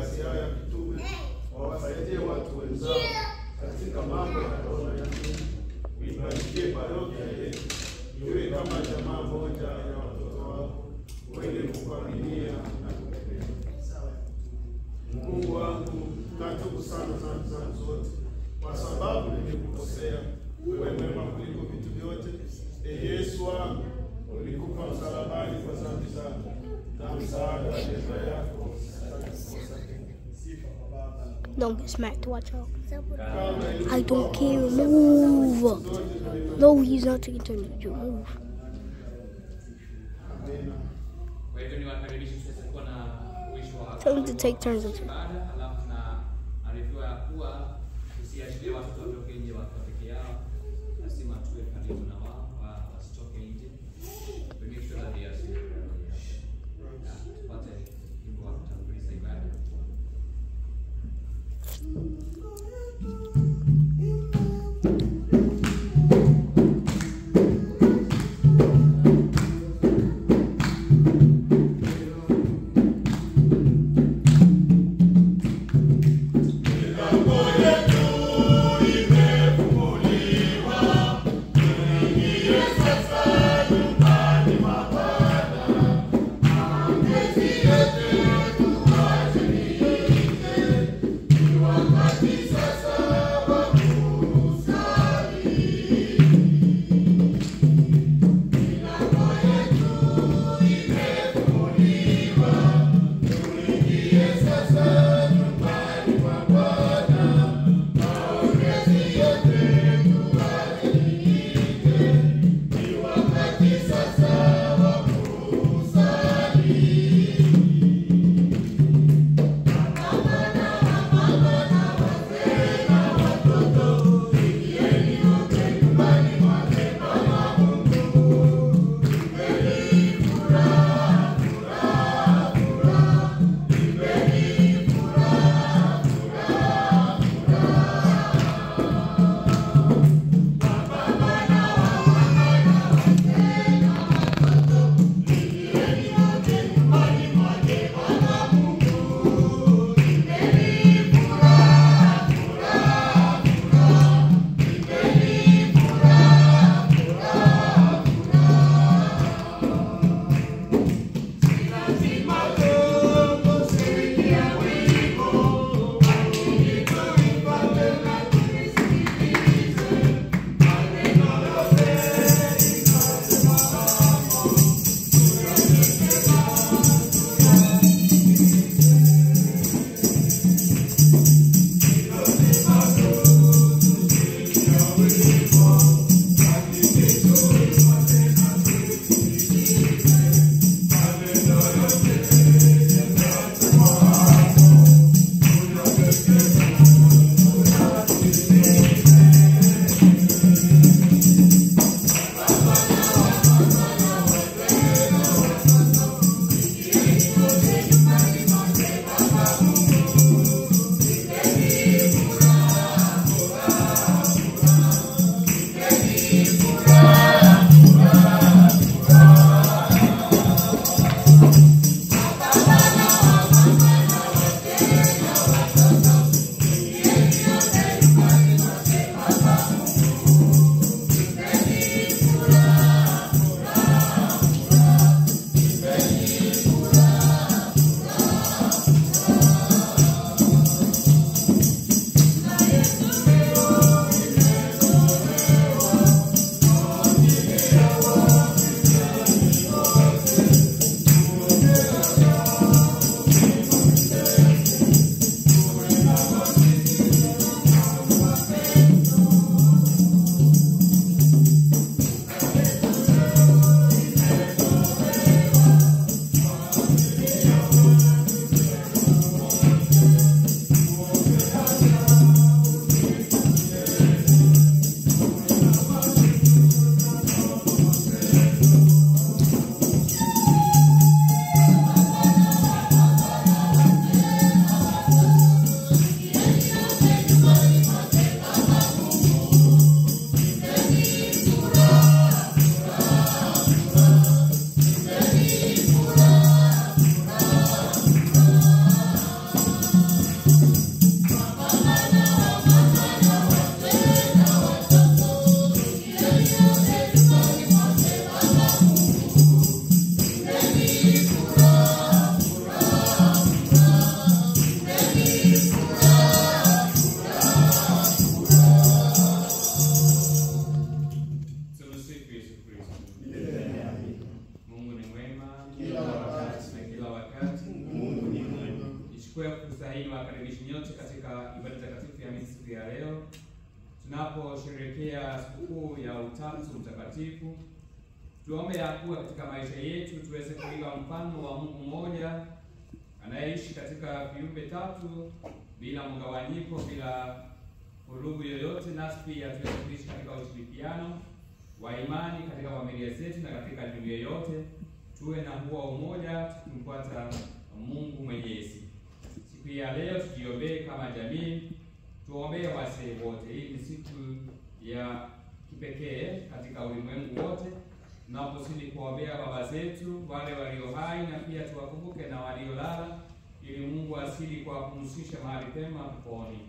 kazi yao ya kitume, wawasaidie watu wenzao katika mambo ya roho na dini. Uibarikie parokia yetu, iwe kama jamaa moja ya watoto wako wenye kukuaminia na kukupenda. Mungu wangu, natubu sana dhambi zangu zote, kwa sababu nimekukosea. Wewe mwema kuliko vitu vyote. Yesu wangu, ulikufa msalabani kwa dhambi zangu, na msaada wa neema yako. Don't get smacked, watch out. I don't care, move. No, he's not taking turns. Move. Tell him to take turns. hii niwakaribisha nyote katika ibada takatifu ya misa siku ya leo, tunaposherehekea sikukuu ya Utatu Mtakatifu. Tuombe ya kuwa katika maisha yetu tuweze kuiga mfano wa Mungu mmoja anayeishi katika viumbe tatu bila mgawanyiko, bila vurugu yoyote, nasi pia tuweze kuishi katika ushirikiano wa imani katika familia zetu na katika dunia yote. Tuwe na huo umoja tukimfuata Mungu Mwenyezi. Siku ya leo tujiombee kama jamii, tuombee wazee wote. Hii ni siku ya kipekee katika ulimwengu wote. Tunapozidi kuombea baba zetu, wale walio hai, na pia tuwakumbuke na waliolala, ili Mungu asili kuwapumzisha mahali pema peponi.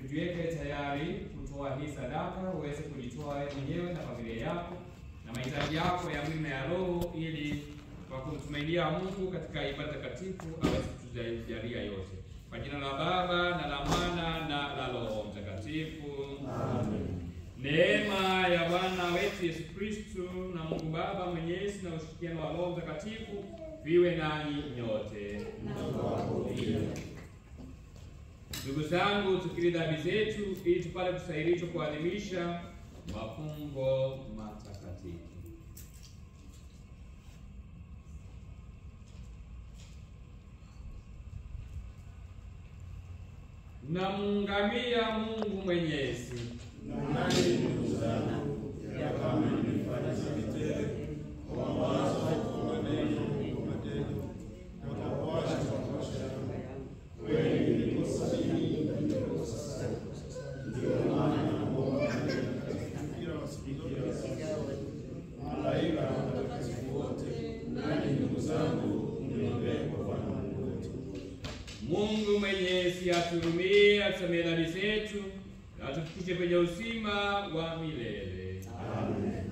Tujiweke tayari kutoa hii sadaka, uweze kujitoa wewe mwenyewe na familia yako na mahitaji yako ya mwili na ya roho, ili kwa kumtumainia Mungu katika ibada takatifu aweze kutujalia yote. Kwa jina la Baba na la Mwana na la Roho Mtakatifu. Amen. Neema ya Bwana wetu Yesu Kristo na Mungu Baba Mwenyezi na ushirikiano wa Roho Mtakatifu viwe nanyi nyote. Ndugu zangu, tukiri dhambi zetu ili tupate kusahilishwa kuadhimisha mafumbo matakatifu. Namuungamia Mungu Mwenyezi. Nani ndugu zangu, ya kama nimefanya dhambi tele kwa mawazo, kwa maneno, kwa matendo na kwa kuacha makosa yangu, kweli nilikosa mimi, nilikosa sana. Ndio maana naomba kila wasikilizaji, malaika na watakatifu wote, nani ndugu zangu, mniombee kwa Bwana Mungu wetu. Mungu Mwenyezi atuhurumie, atusamehe dhambi zetu na atufikishe kwenye uzima wa milele. Amen.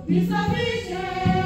Nisafishe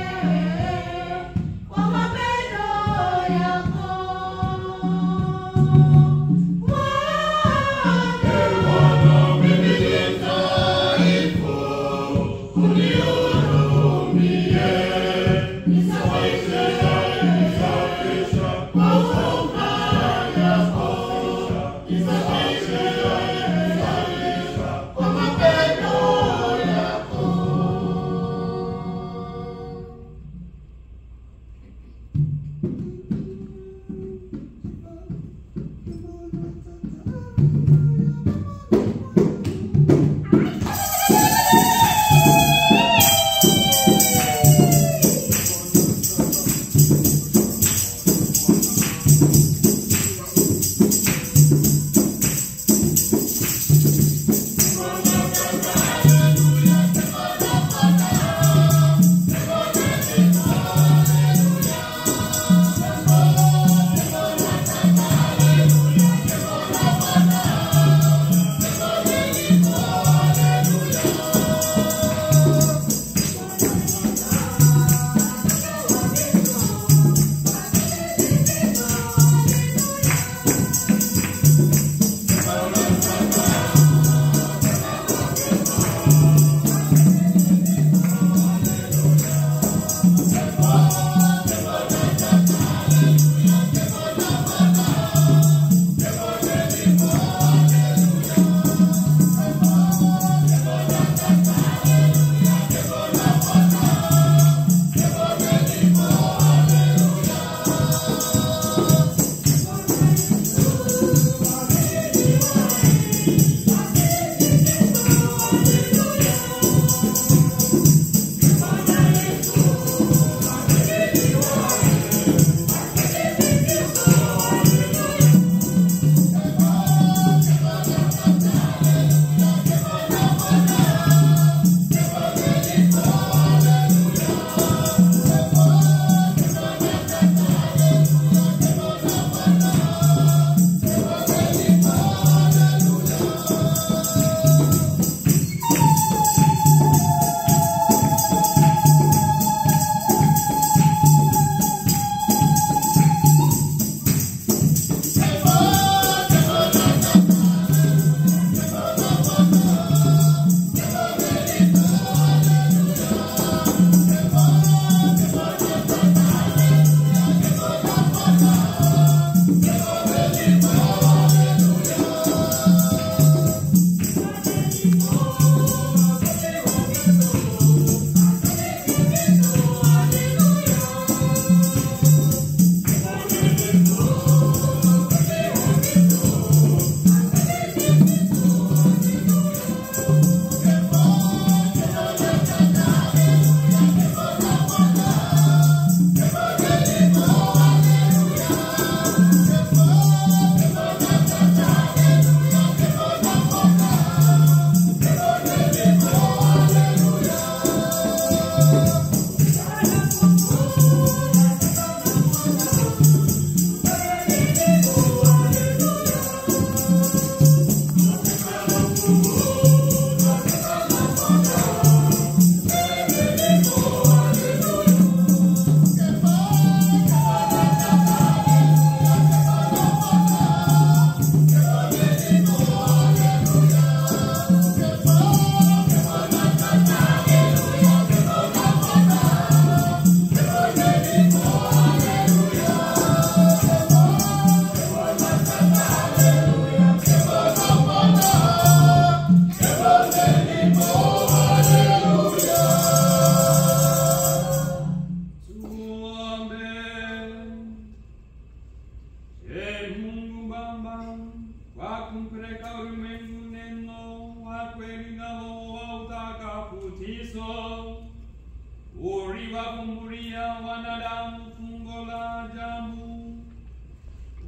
aliwafumbulia wanadamu fungo la ajabu.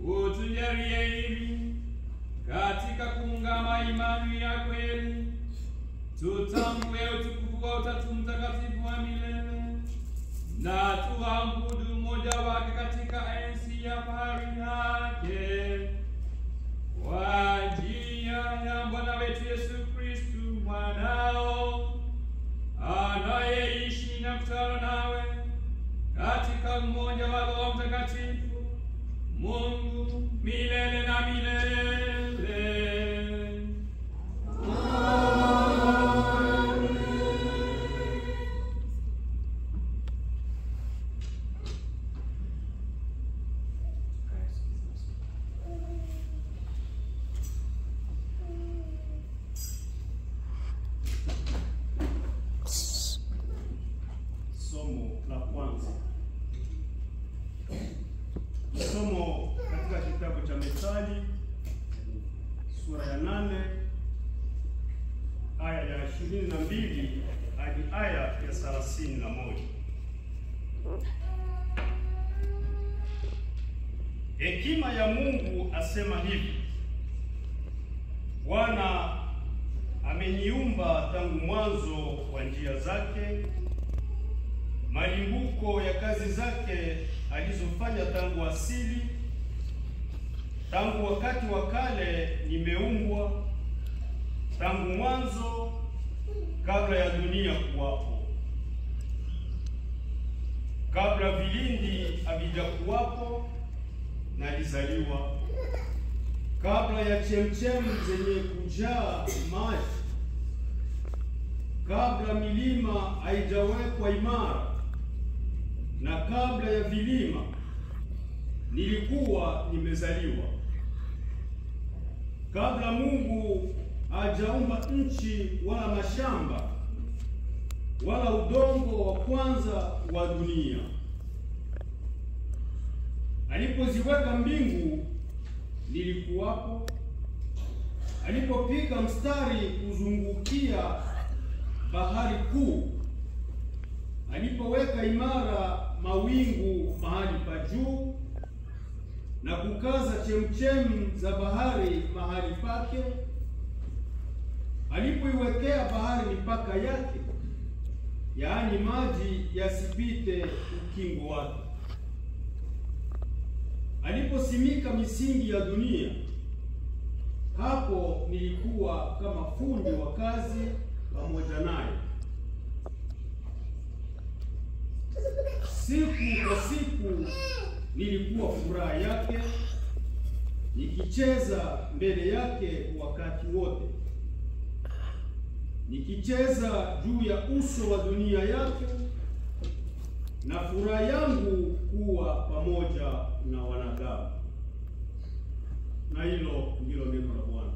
Utujalie hivi katika kuungama imani ya kweli, tutambue utukufu wa Utatu Mtakatifu wa milele, na tuabudu mmoja wake katika enzi ya fahari yake, kwa njia ya Bwana wetu Yesu Kristu mwanao, anayeishi na kutawala nawe katika umoja wa Roho Mtakatifu, Mungu milele na milele. Somo la kwanza. Somo katika kitabu cha Methali sura ya 8 aya ya 22 hadi aya ya 31. Hekima ya Mungu asema hivi: Bwana ameniumba tangu mwanzo wa njia zake, malimbuko ya kazi zake alizofanya tangu asili. Tangu wakati wa kale nimeumbwa, tangu mwanzo, kabla ya dunia kuwapo. Kabla vilindi havijakuwapo nalizaliwa, kabla ya chemchemi zenye kujaa maji, kabla milima haijawekwa imara, na kabla ya vilima nilikuwa nimezaliwa. Kabla Mungu hajaumba nchi wala mashamba wala udongo wa kwanza wa dunia. Alipoziweka mbingu nilikuwapo, alipopiga mstari kuzungukia bahari kuu, alipoweka imara mawingu mahali pa juu, na kukaza chemchemi za bahari mahali pake, alipoiwekea bahari mipaka yake, yaani maji yasipite ukingo wake, aliposimika misingi ya dunia, hapo nilikuwa kama fundi wa kazi pamoja naye. Siku kwa siku nilikuwa furaha yake, nikicheza mbele yake wakati wote, nikicheza juu ya uso wa dunia yake, na furaha yangu kuwa pamoja na wanadamu. Na hilo ndilo neno la Bwana.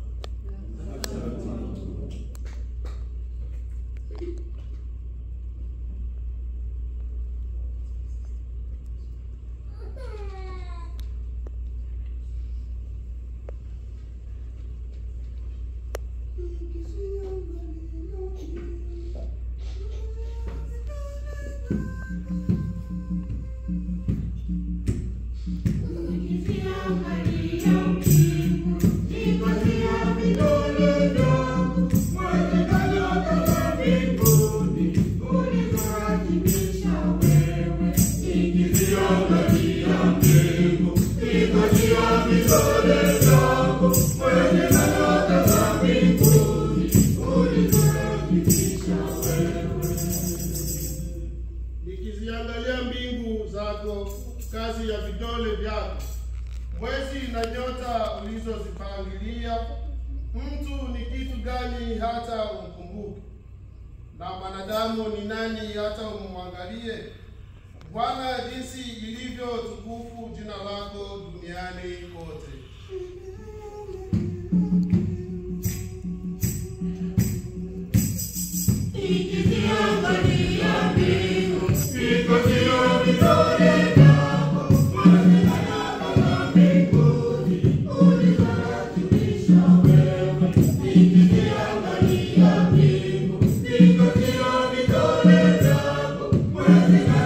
Nikiziangalia mbingu zako, kazi ya vidole vyako, mwezi na nyota ulizozipangilia, mtu ni kitu gani hata umkumbuke, na mwanadamu ni nani hata umwangalie? Bwana, jinsi ilivyo tukufu jina lako duniani kote. Nikiziangalia mbingu, nikiziangalia vidole vyako, mwezi na nyota za mbinguni, ulizozipangilia wewe. Nikiziangalia mbingu, nikiziangalia vidole vyako, mwezi na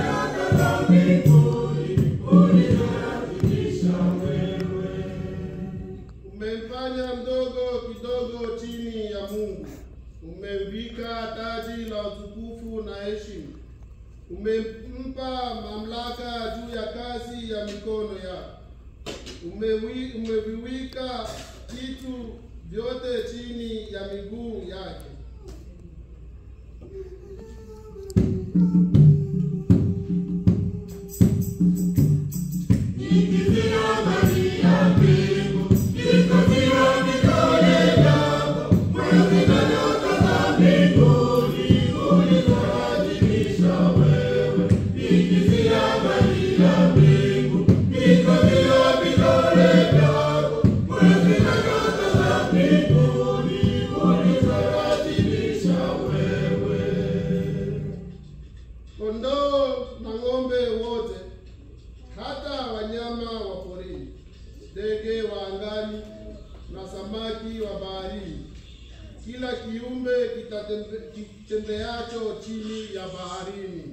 umempa mamlaka juu ya kazi ya mikono yako. Umeviwika vitu vyote chini ya miguu yake. Kondoo na ng'ombe wote, hata wanyama wa porini, ndege wa angani na samaki wa baharini, kila kiumbe kitembeacho chini ya baharini.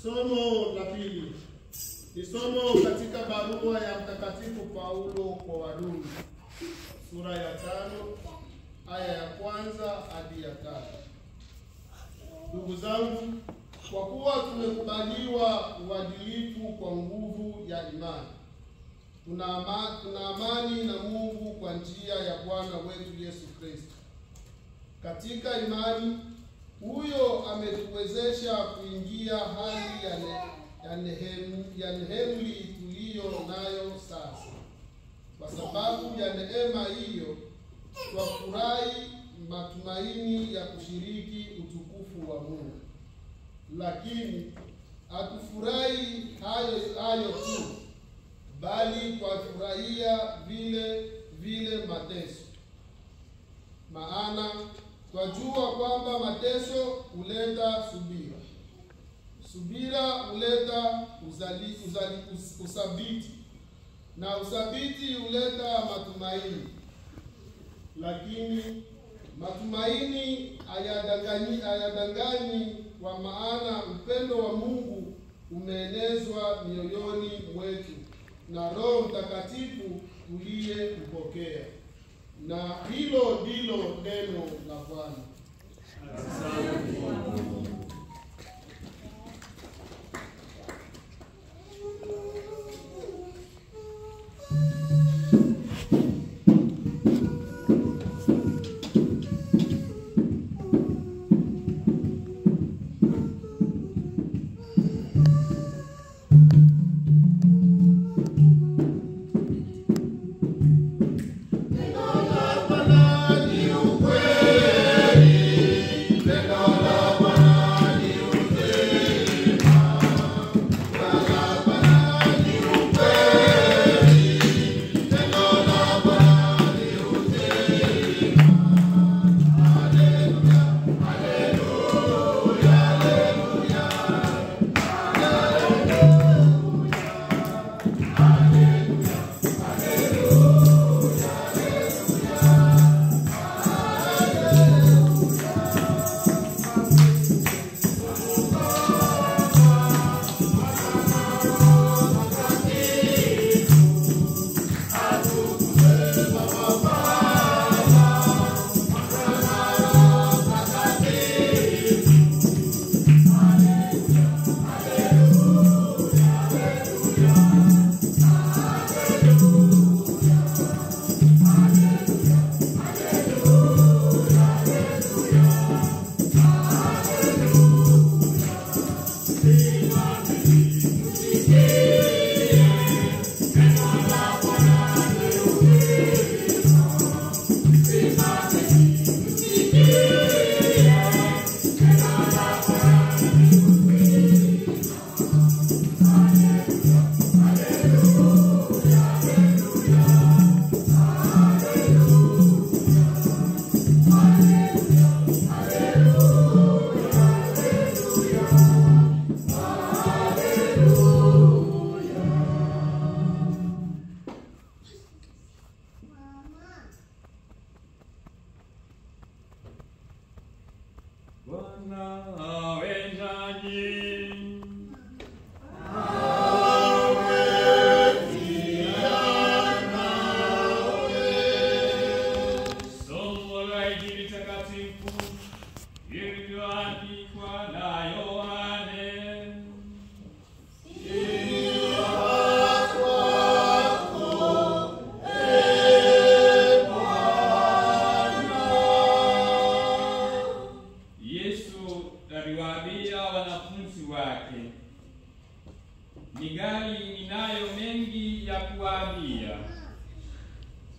Somo la pili ni somo katika barua ya Mtakatifu Paulo kwa Warumi, sura ya 5 aya ya 1 hadi ya 3. Ndugu zangu, kwa kuwa tumekubaliwa uadilifu kwa nguvu ya imani, tuna amani na Mungu kwa njia ya Bwana wetu Yesu Kristo. Katika imani huyo ametuwezesha kuingia hali ya nehemli tuliyo nayo sasa. Kwa sababu ya neema hiyo twafurahi matumaini ya kushiriki utukufu wa Mungu. Lakini hatufurahi hayo tu, bali twafurahia vile mateso. Maana twajua kwamba mateso huleta subira. Subira huleta usabiti, na usabiti huleta matumaini. Lakini matumaini hayadanganyi, kwa maana upendo wa Mungu umeenezwa mioyoni mwetu na Roho Mtakatifu tuliyempokea. Na hilo ndilo neno la Bwana. Neno la Bwana ni ukweli, neno la Bwana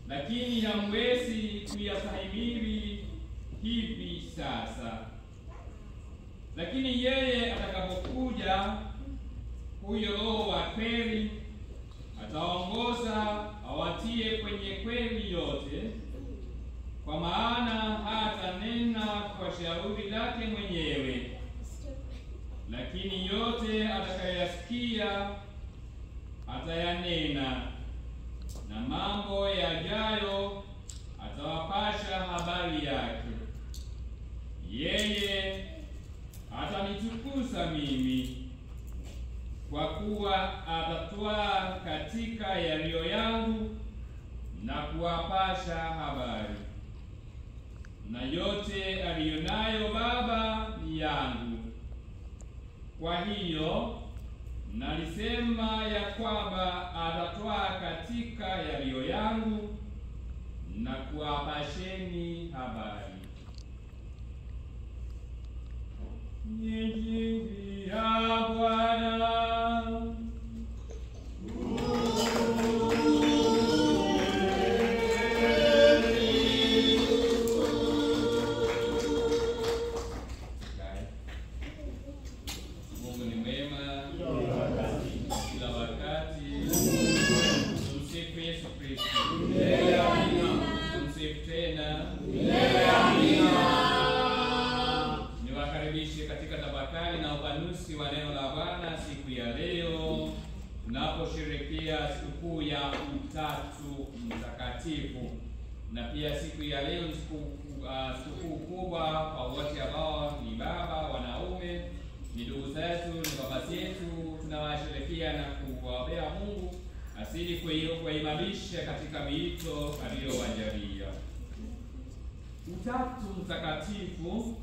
lakini hamwezi kuyastahimili hivi sasa. Lakini yeye atakapokuja, huyo Roho wa kweli, ataongoza awatie kwenye kweli yote, kwa maana hatanena kwa shauri lake mwenyewe, lakini yote atakayasikia atayanena, na mambo yajayo atawapasha habari yake. Yeye atanitukuza mimi, kwa kuwa atatwaa katika yaliyo yangu na kuwapasha habari. Na yote aliyonayo Baba ni yangu. Kwa hiyo nalisema ya kwamba atatwaa katika yaliyo yangu na kuwapasheni habari. Injili ya Bwana. Mungu ni mwema kila wakati. Tumsifu Yesu Kristo. Tumsifu tena. Niwakaribishe katika tafakari na upanuzi wa neno la Bwana siku ya leo, tunaposherehekea sikukuu ya Utatu Mtakatifu. Na pia siku ya leo ni sikukuu kubwa kwa wote ambao ni baba, wanaume, ni ndugu zetu, ni baba zetu. Tunawasherehekea na kuwaombea Mungu asili kuimarisha katika miito aliyowajalia. Utatu Mtakatifu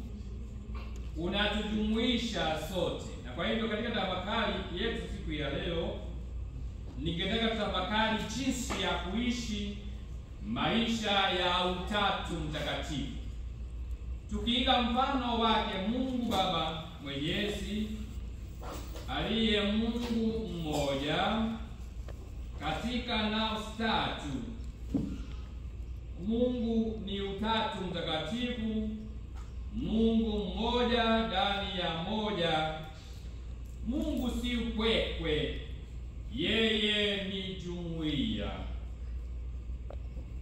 unatujumuisha sote, na kwa hivyo katika tafakari yetu siku ya leo ningetaka tutafakari jinsi ya kuishi maisha ya Utatu Mtakatifu, tukiiga mfano wake Mungu Baba Mwenyezi, aliye Mungu mmoja katika nafsi tatu. Mungu ni Utatu Mtakatifu, Mungu mmoja ndani ya moja. Mungu si upweke, yeye ni jumuiya.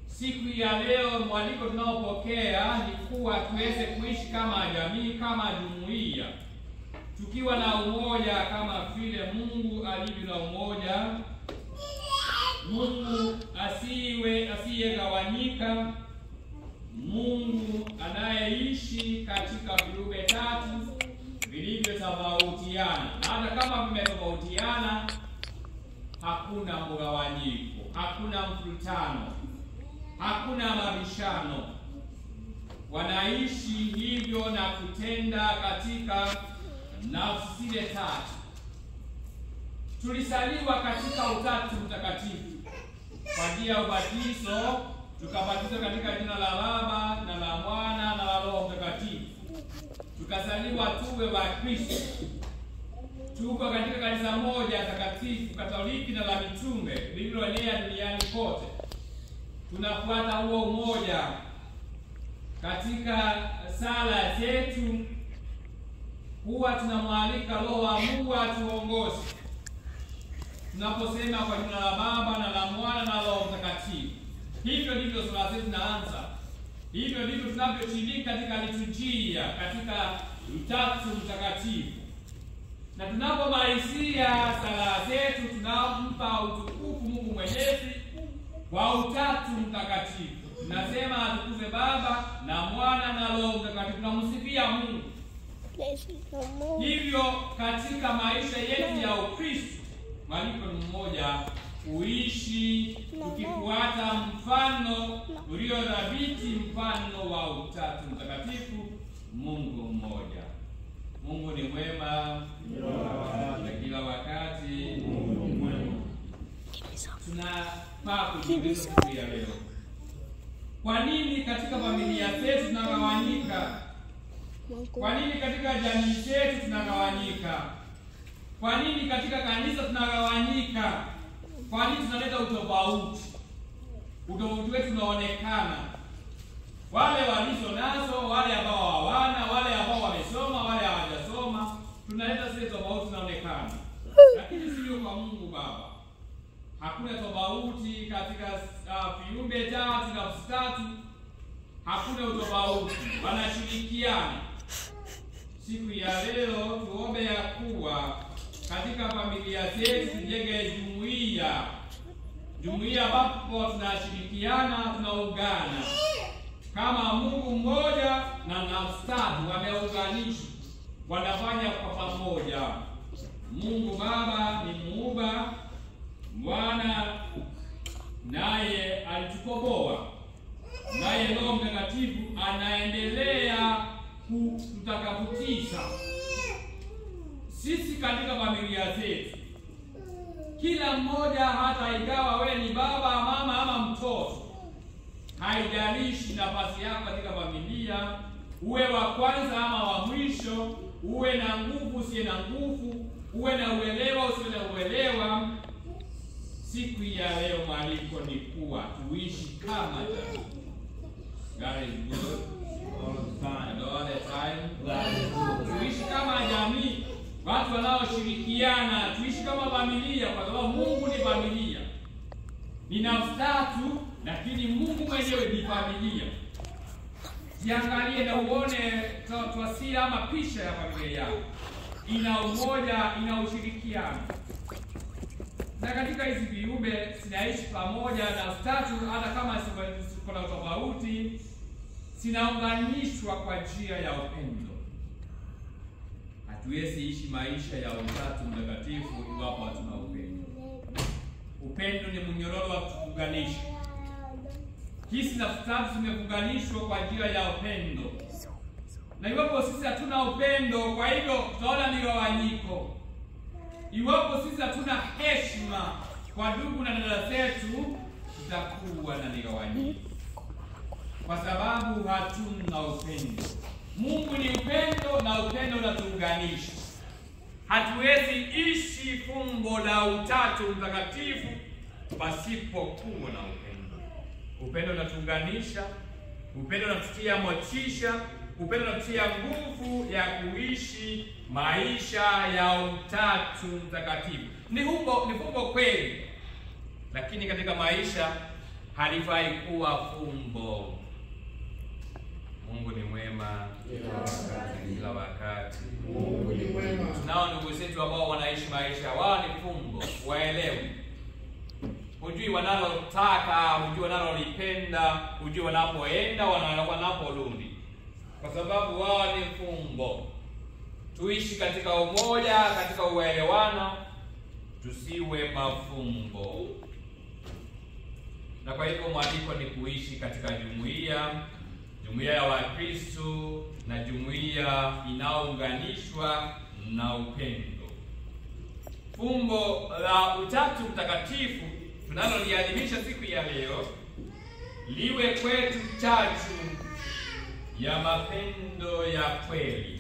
Siku ya leo mwaliko tunaopokea ni kuwa tuweze kuishi kama jamii, kama jumuiya, tukiwa na umoja kama vile Mungu alivyo na umoja. Mungu asiyegawanyika, Mungu anayeishi katika viumbe tatu vilivyotofautiana. Hata kama vimetofautiana, hakuna mgawanyiko, hakuna mvutano, hakuna mabishano. Wanaishi hivyo na kutenda katika nafsi zile tatu. Tulisaliwa katika Utatu Mtakatifu kwa njia ya ubatizo, tukabatizwa katika jina la Baba na la Mwana na la Roho Mtakatifu, tukazaliwa tuwe wa Kristo. Tuko katika kanisa moja takatifu Katoliki na la mitume lililoenea duniani kote. Tunafuata huo umoja katika sala zetu. Huwa tunamwalika Roho wa Mungu atuongoze tunaposema kwa jina la Baba na la Mwana na Roho Mtakatifu. Hivyo ndivyo sala zetu zinaanza. Hivyo ndivyo tunavyoshiriki katika liturujia, katika Utatu Mtakatifu. Na tunapomalizia sala zetu, tunampa utukufu Mungu Mwenyezi kwa Utatu Mtakatifu. Tunasema atukuze Baba na Mwana na Roho Mtakatifu. Tunamsifia Mungu. Hivyo katika maisha yetu ya Ukristo, mwaliko ni mmoja, kuishi tukifuata mfano ulio thabiti, mfano wa Utatu Mtakatifu, Mungu mmoja. Mungu ni mwema na kila wakati. Tunafaa kujiuliza siku ya leo, kwa nini katika familia zetu tunagawanyika? Kwa nini katika jamii zetu tunagawanyika? Kwa nini katika kanisa tunagawanyika? Kwa nini tunaleta utofauti? Utofauti wetu tunaonekana, wale walizo nazo, wale ambao hawana, wale ambao wamesoma, wale hawajasoma, tunaleta zile tofauti zinaonekana, lakini sio kwa Mungu Baba. Hakuna tofauti katika viumbe tatu na nafsi tatu, hakuna utofauti, wanashirikiana. Siku ya leo tuombe ya kuwa katika familia zetu tujenge jumuiya ambapo tunashirikiana, tunaungana kama Mungu mmoja na nafsi tatu wameunganishwa, wanafanya kwa pamoja. Mungu Baba ni muumba, Mwana naye alitukomboa, naye Roho Mtakatifu anaendelea kututafutisha sisi katika familia zetu. Kila mmoja, hata ingawa wewe ni baba, mama ama mtoto, haijalishi nafasi yako katika familia, uwe wa kwanza ama wa mwisho, uwe na nguvu usiye na nguvu, uwe na uelewa usiwe na uelewa, siku ya leo mwaliko ni kuwa tuishi kama jamii. God is good all the time. Tuishi kama jamii, watu wanaoshirikiana, tuishi kama familia, kwa sababu Mungu ni familia. Ni nafsi tatu, lakini Mungu mwenyewe ni familia. Jiangalie na uone taswira ama picha ya familia yako. Ina umoja, ina ushirikiano. Na katika hizi viumbe sinaishi pamoja na tatu, hata kama kuna tofauti, sinaunganishwa kwa njia ya upendo. Hatuwezi ishi maisha ya Utatu Mtakatifu iwapo hatuna upendo. Upendo ni mnyororo wa kuunganisha. Hizi nafsi tatu zimeunganishwa kwa njia ya upendo. Na iwapo sisi hatuna upendo, kwa hivyo tutaona migawanyiko. Iwapo sisi hatuna heshima kwa ndugu na dada zetu, tutakuwa na migawanyiko, kwa sababu hatuna upendo. Mungu ni upendo na upendo unatuunganisha. Hatuwezi ishi fumbo la Utatu Mtakatifu pasipokuwa na upendo. Upendo unatuunganisha, upendo unatutia motisha, upendo unatutia nguvu ya kuishi maisha ya Utatu Mtakatifu. Ni fumbo kweli, lakini katika maisha halifai kuwa fumbo. Mungu ni mwema kila wakati. Mungu ni mwema. Tunao ndugu zetu ambao wanaishi maisha wao ni fumbo, waelewe. Hujui wanalotaka, hujui wanalolipenda, hujui wanapoenda, wanaporudi, kwa sababu wao ni fumbo. Tuishi katika umoja, katika uelewano, tusiwe mafumbo. Na kwa hivyo mwaliko ni kuishi katika jumuiya ya Wakristo na jumuiya inayounganishwa na upendo. Fumbo la Utatu Mtakatifu tunaloliadhimisha siku ya leo liwe kwetu chachu ya mapendo ya kweli.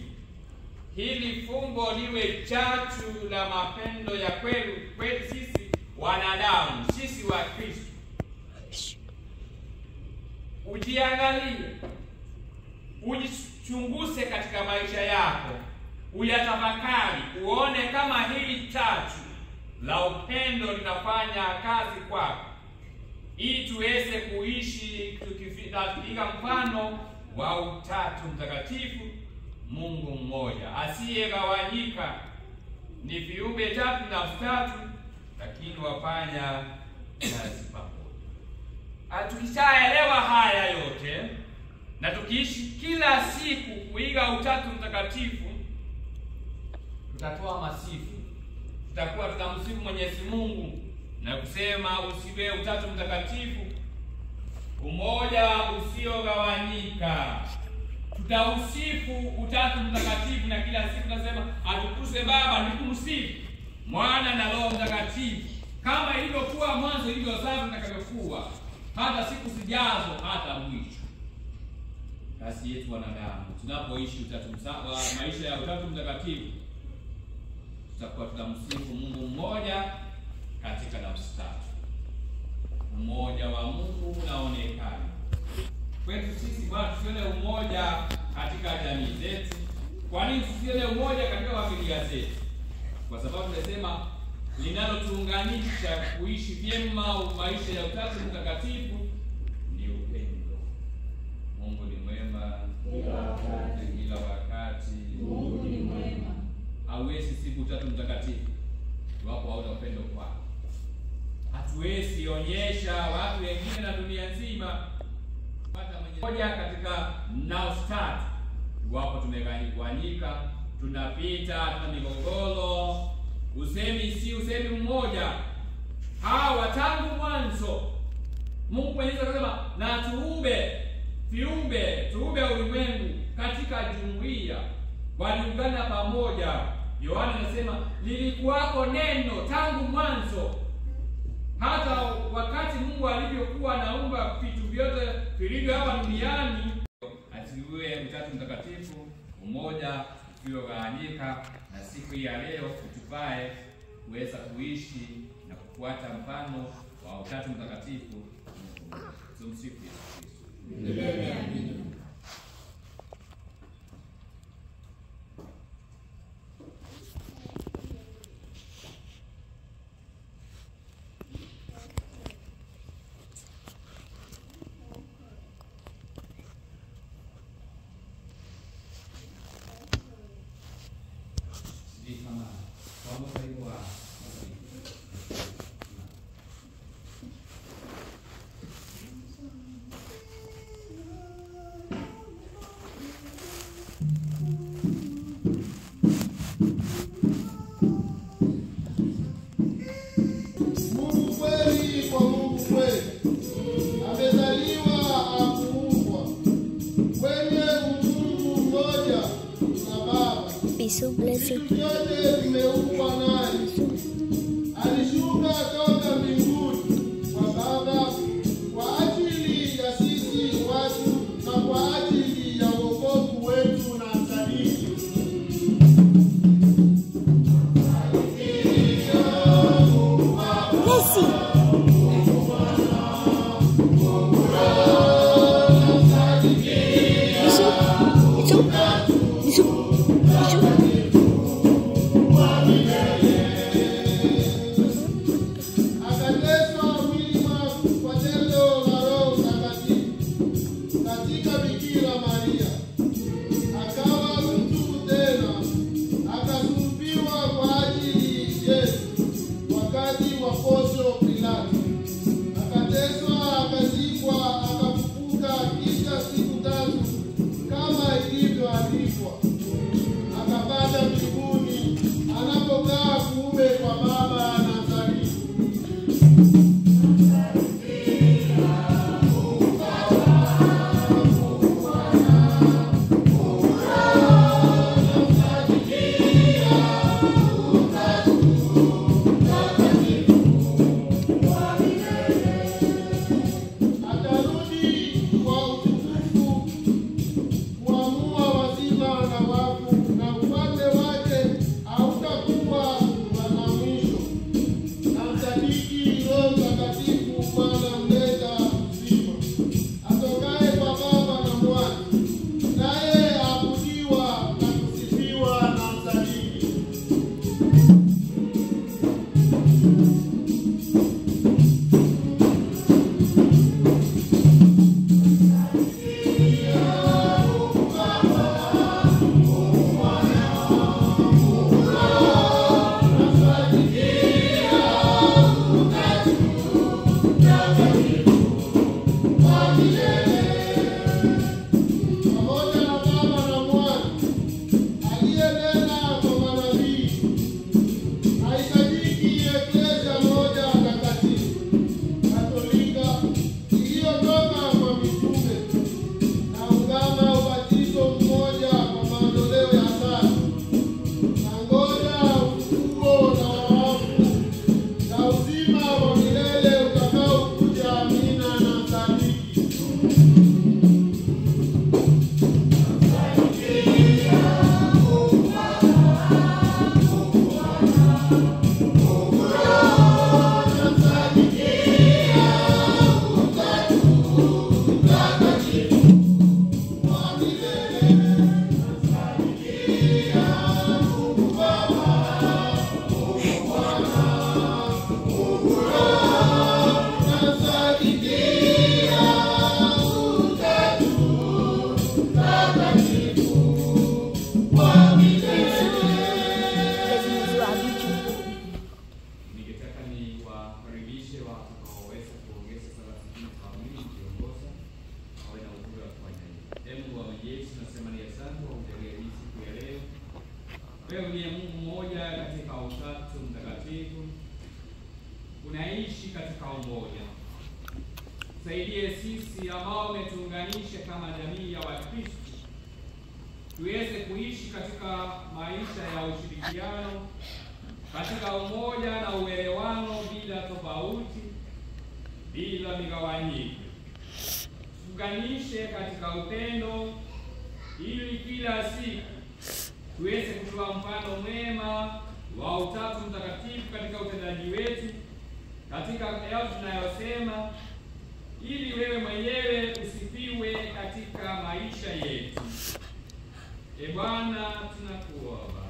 Hili fumbo liwe chachu la mapendo ya kweli kwetu sisi wanadamu, sisi wa Kristo. Ujiangalie, ujichunguze katika maisha yako, uyatafakari, uone kama hili chachu la upendo linafanya kazi kwako, ili tuweze kuishi tukifikia mfano wa Utatu Mtakatifu, Mungu mmoja asiyegawanyika. Ni viumbe tatu na tatu, lakini wafanya kazi pamoja. Tukishaelewa haya yote na tukiishi kila siku kuiga Utatu Mtakatifu, tutatoa masifu, tutakuwa tunamsifu Mwenyezi Mungu na kusema usiwe Utatu Mtakatifu, umoja usiogawanyika. Tutausifu Utatu Mtakatifu na kila siku tunasema atukuzwe Baba, nikumsifu Mwana na Roho Mtakatifu, kama ilivyokuwa mwanzo, ilivyo sasa, itakavyokuwa hata siku zijazo, hata mwisho. Kazi yetu wanadamu, tunapoishi maisha ya Utatu Mtakatifu, tutakuwa tunamsifu Mungu mmoja katika nafsi tatu. Umoja wa Mungu unaonekana. kwetu sisi Bwana, tusione umoja katika jamii zetu. Kwa nini tusione umoja katika familia zetu? Kwa sababu tunasema linalotuunganisha kuishi vyema maisha ya Utatu Mtakatifu ni upendo. Mungu ni mwema kila wakati. Mungu ni mwema. Hauwezi siku Utatu Mtakatifu iwapo hauna upendo kwako. Hatuwezi onyesha watu wengine na dunia nzima hata mmoja katika Neustadt iwapo tumegawanyika, tunapita, tuna migogoro, usemi si usemi mmoja. Hawa tangu mwanzo Mungu mwenyewe anasema na tuumbe ulimwengu katika jumuiya, waliungana pamoja. Yohana anasema lilikuwako neno tangu mwanzo. Hata wakati Mungu alivyokuwa anaumba vitu vyote vilivyo hapa duniani, asiwe Utatu Mtakatifu, umoja usiogawanyika, na siku hii ya leo utupae kuweza kuishi na kufuata mfano wa Utatu Mtakatifu. Tumsifu Yesu Kristo. Amina. Mungu kweli kwa Mungu kweli, amezaliwa akuumbwa, kwenye umungu mmoja na Baba. Be so blessed. Vitu vyote vimeumbwa naye. Alishuka toka mbinguni kwa Baba kwa ajili ya sisi watu na kwa ajili ya wokovu wetu na sadiki. Messi. Bisu. wewe uliye Mungu mmoja katika Utatu Mtakatifu, unaishi katika umoja. Tusaidie sisi ambao umetuunganisha kama jamii ya Wakristo tuweze kuishi katika maisha ya ushirikiano, katika umoja na uelewano, bila tofauti, bila migawanyiko. Tuunganishe katika upendo, ili kila siku tuweze kutoa mfano mwema wa Utatu Mtakatifu katika utendaji wetu, katika yale tunayosema, ili wewe mwenyewe usifiwe katika maisha yetu. Bwana, tunakuomba.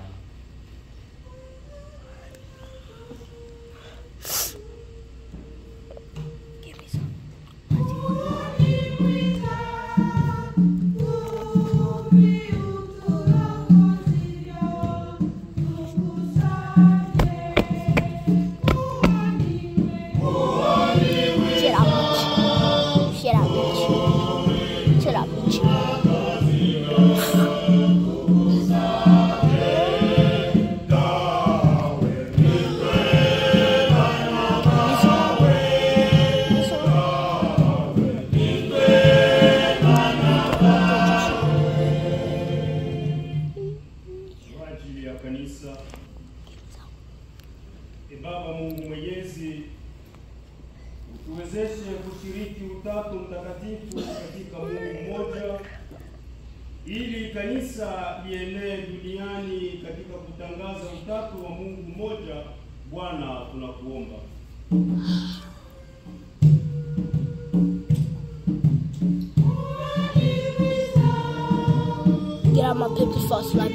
Baba Mungu Mwenyezi, utuwezeshe kushiriki Utatu Mtakatifu katika Mungu mmoja, ili kanisa lienee duniani katika kutangaza utatu wa Mungu mmoja. Bwana, tunakuomba. Get out my pictures for a slap.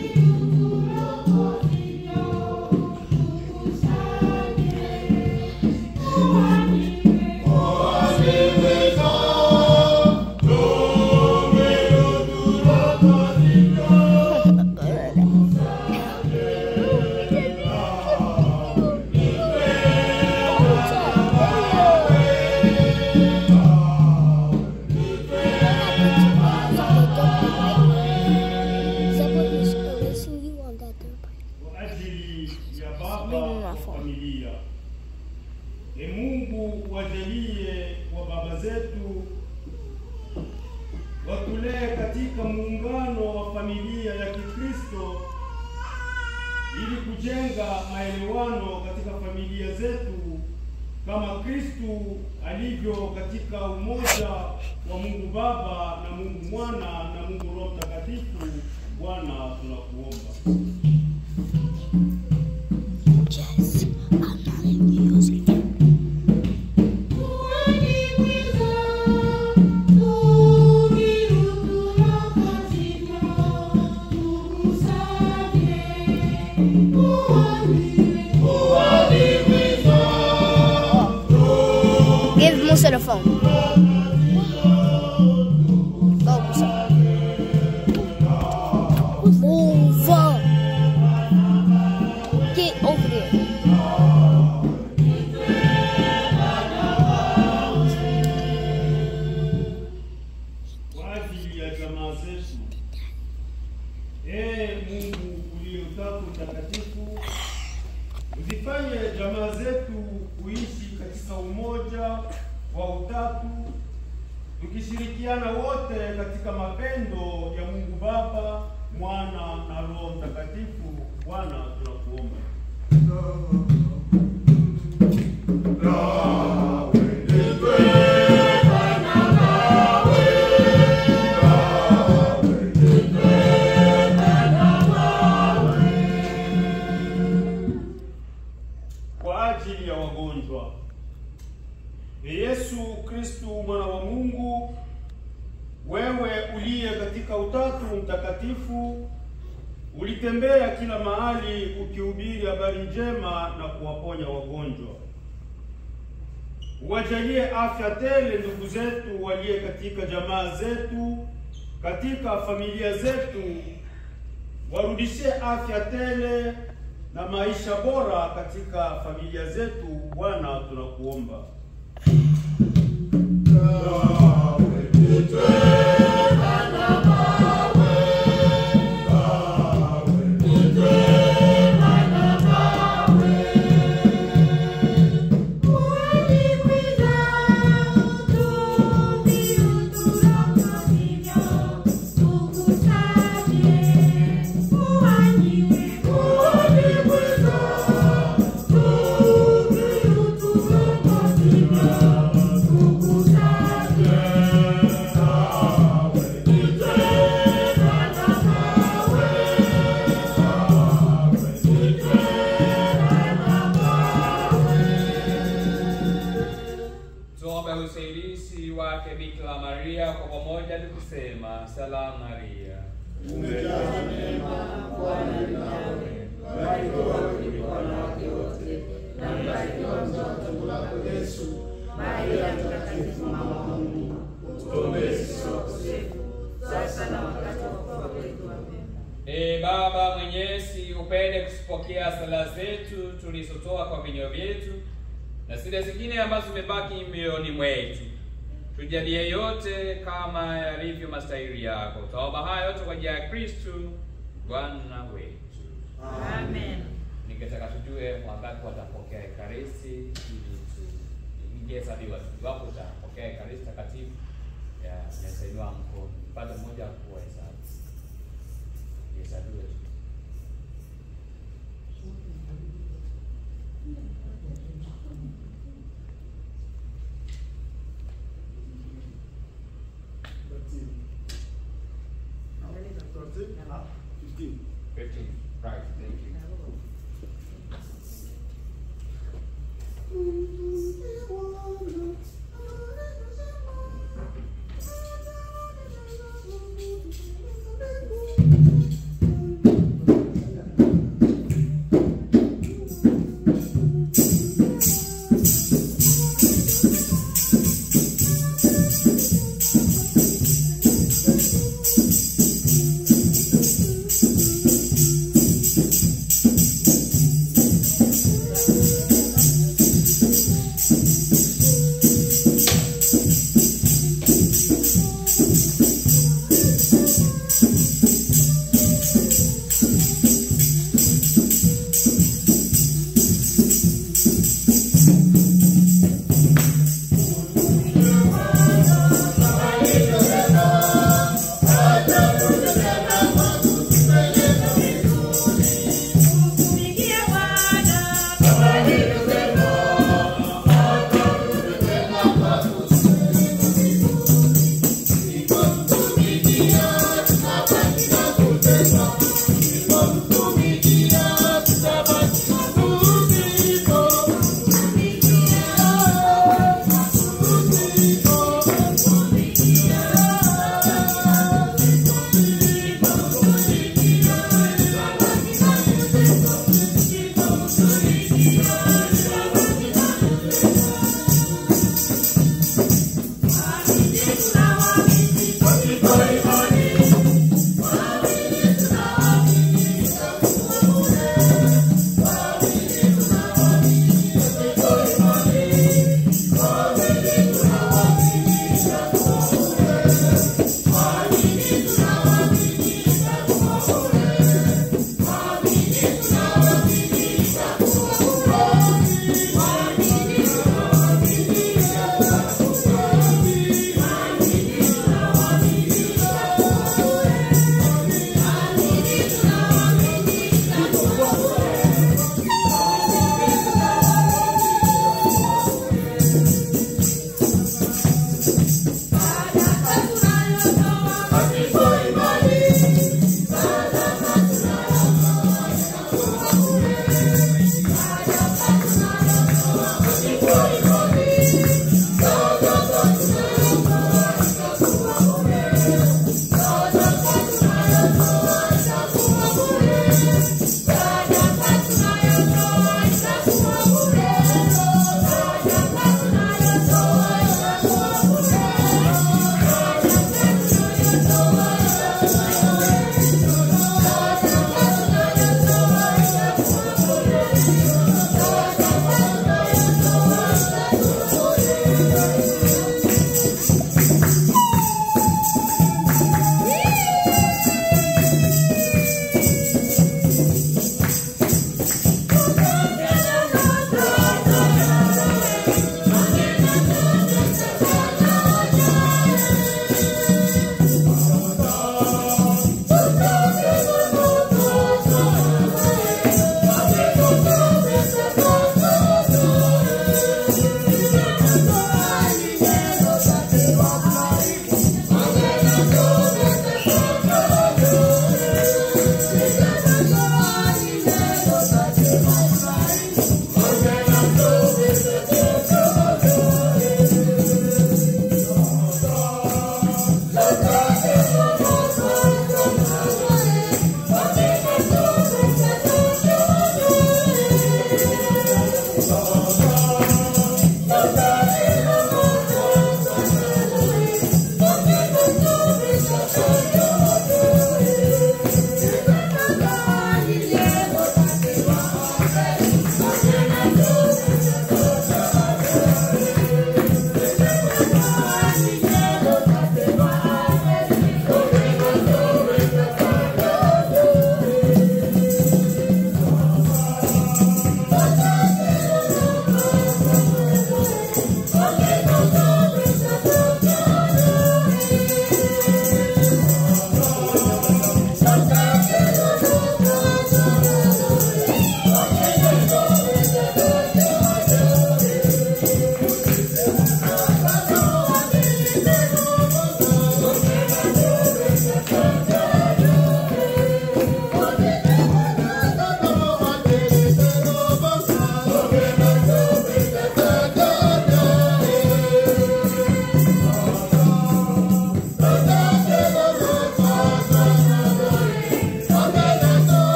Familia. Mungu wajalie wa baba zetu watulee katika muungano wa familia ya Kikristo, ili kujenga maelewano katika familia zetu kama Kristo alivyo katika umoja wa Mungu Baba na Mungu Mwana na Mungu Roho Mtakatifu. Bwana, tunakuomba. Yes, I'm not using it. Give Musa the phone. Go, Musa. Move on. Get over there. Kwa ajili ya jamaa zetu, Mungu uliye Utatu Mtakatifu, uzifanye jamaa zetu kuishi katika umoja wa Utatu, tukishirikiana wote katika mapendo ya Mungu Baba, Mwana na Roho Mtakatifu. Bwana, tunakuomba. Kwa ajili ya wagonjwa, Yesu Kristo mwana wa Mungu, wewe uliye katika Utatu Mtakatifu, ulitembea kila mahali ukihubiri habari njema na kuwaponya wagonjwa. Uwajalie afya tele ndugu zetu waliye katika jamaa zetu, katika familia zetu, warudishie afya tele na maisha bora katika familia zetu. Bwana, tunakuomba. utumishi wake Bikira Maria, kwa pamoja tukisema: Salamu Maria, umejazwa neema, Bwana yu nawe, barikiwa kuliko wanawake wote, na mbarikiwa mzao wa tumbo lako Yesu. Maria Mtakatifu, mama wa Mungu, utuombee sisi wakosefu, sasa na wakati wa kufa kwetu. Amen. Baba Mwenyezi, upende kusipokea sala zetu tulizotoa kwa vinywa vyetu na zile zingine ambazo zimebaki mioyoni mwetu. Tujalie yote kama yalivyo mastahili yako. Tuomba haya yote kwa njia ya Kristo Bwana wetu. Amen. Ningetaka tujue wangapi watapokea Ekaristi ili ingehesabiwa. Iwapo utapokea Ekaristi takatifu, nasaidwa mkono. Pale mmoja kwa hesabu. Hesabiwe tu. Right, thank you.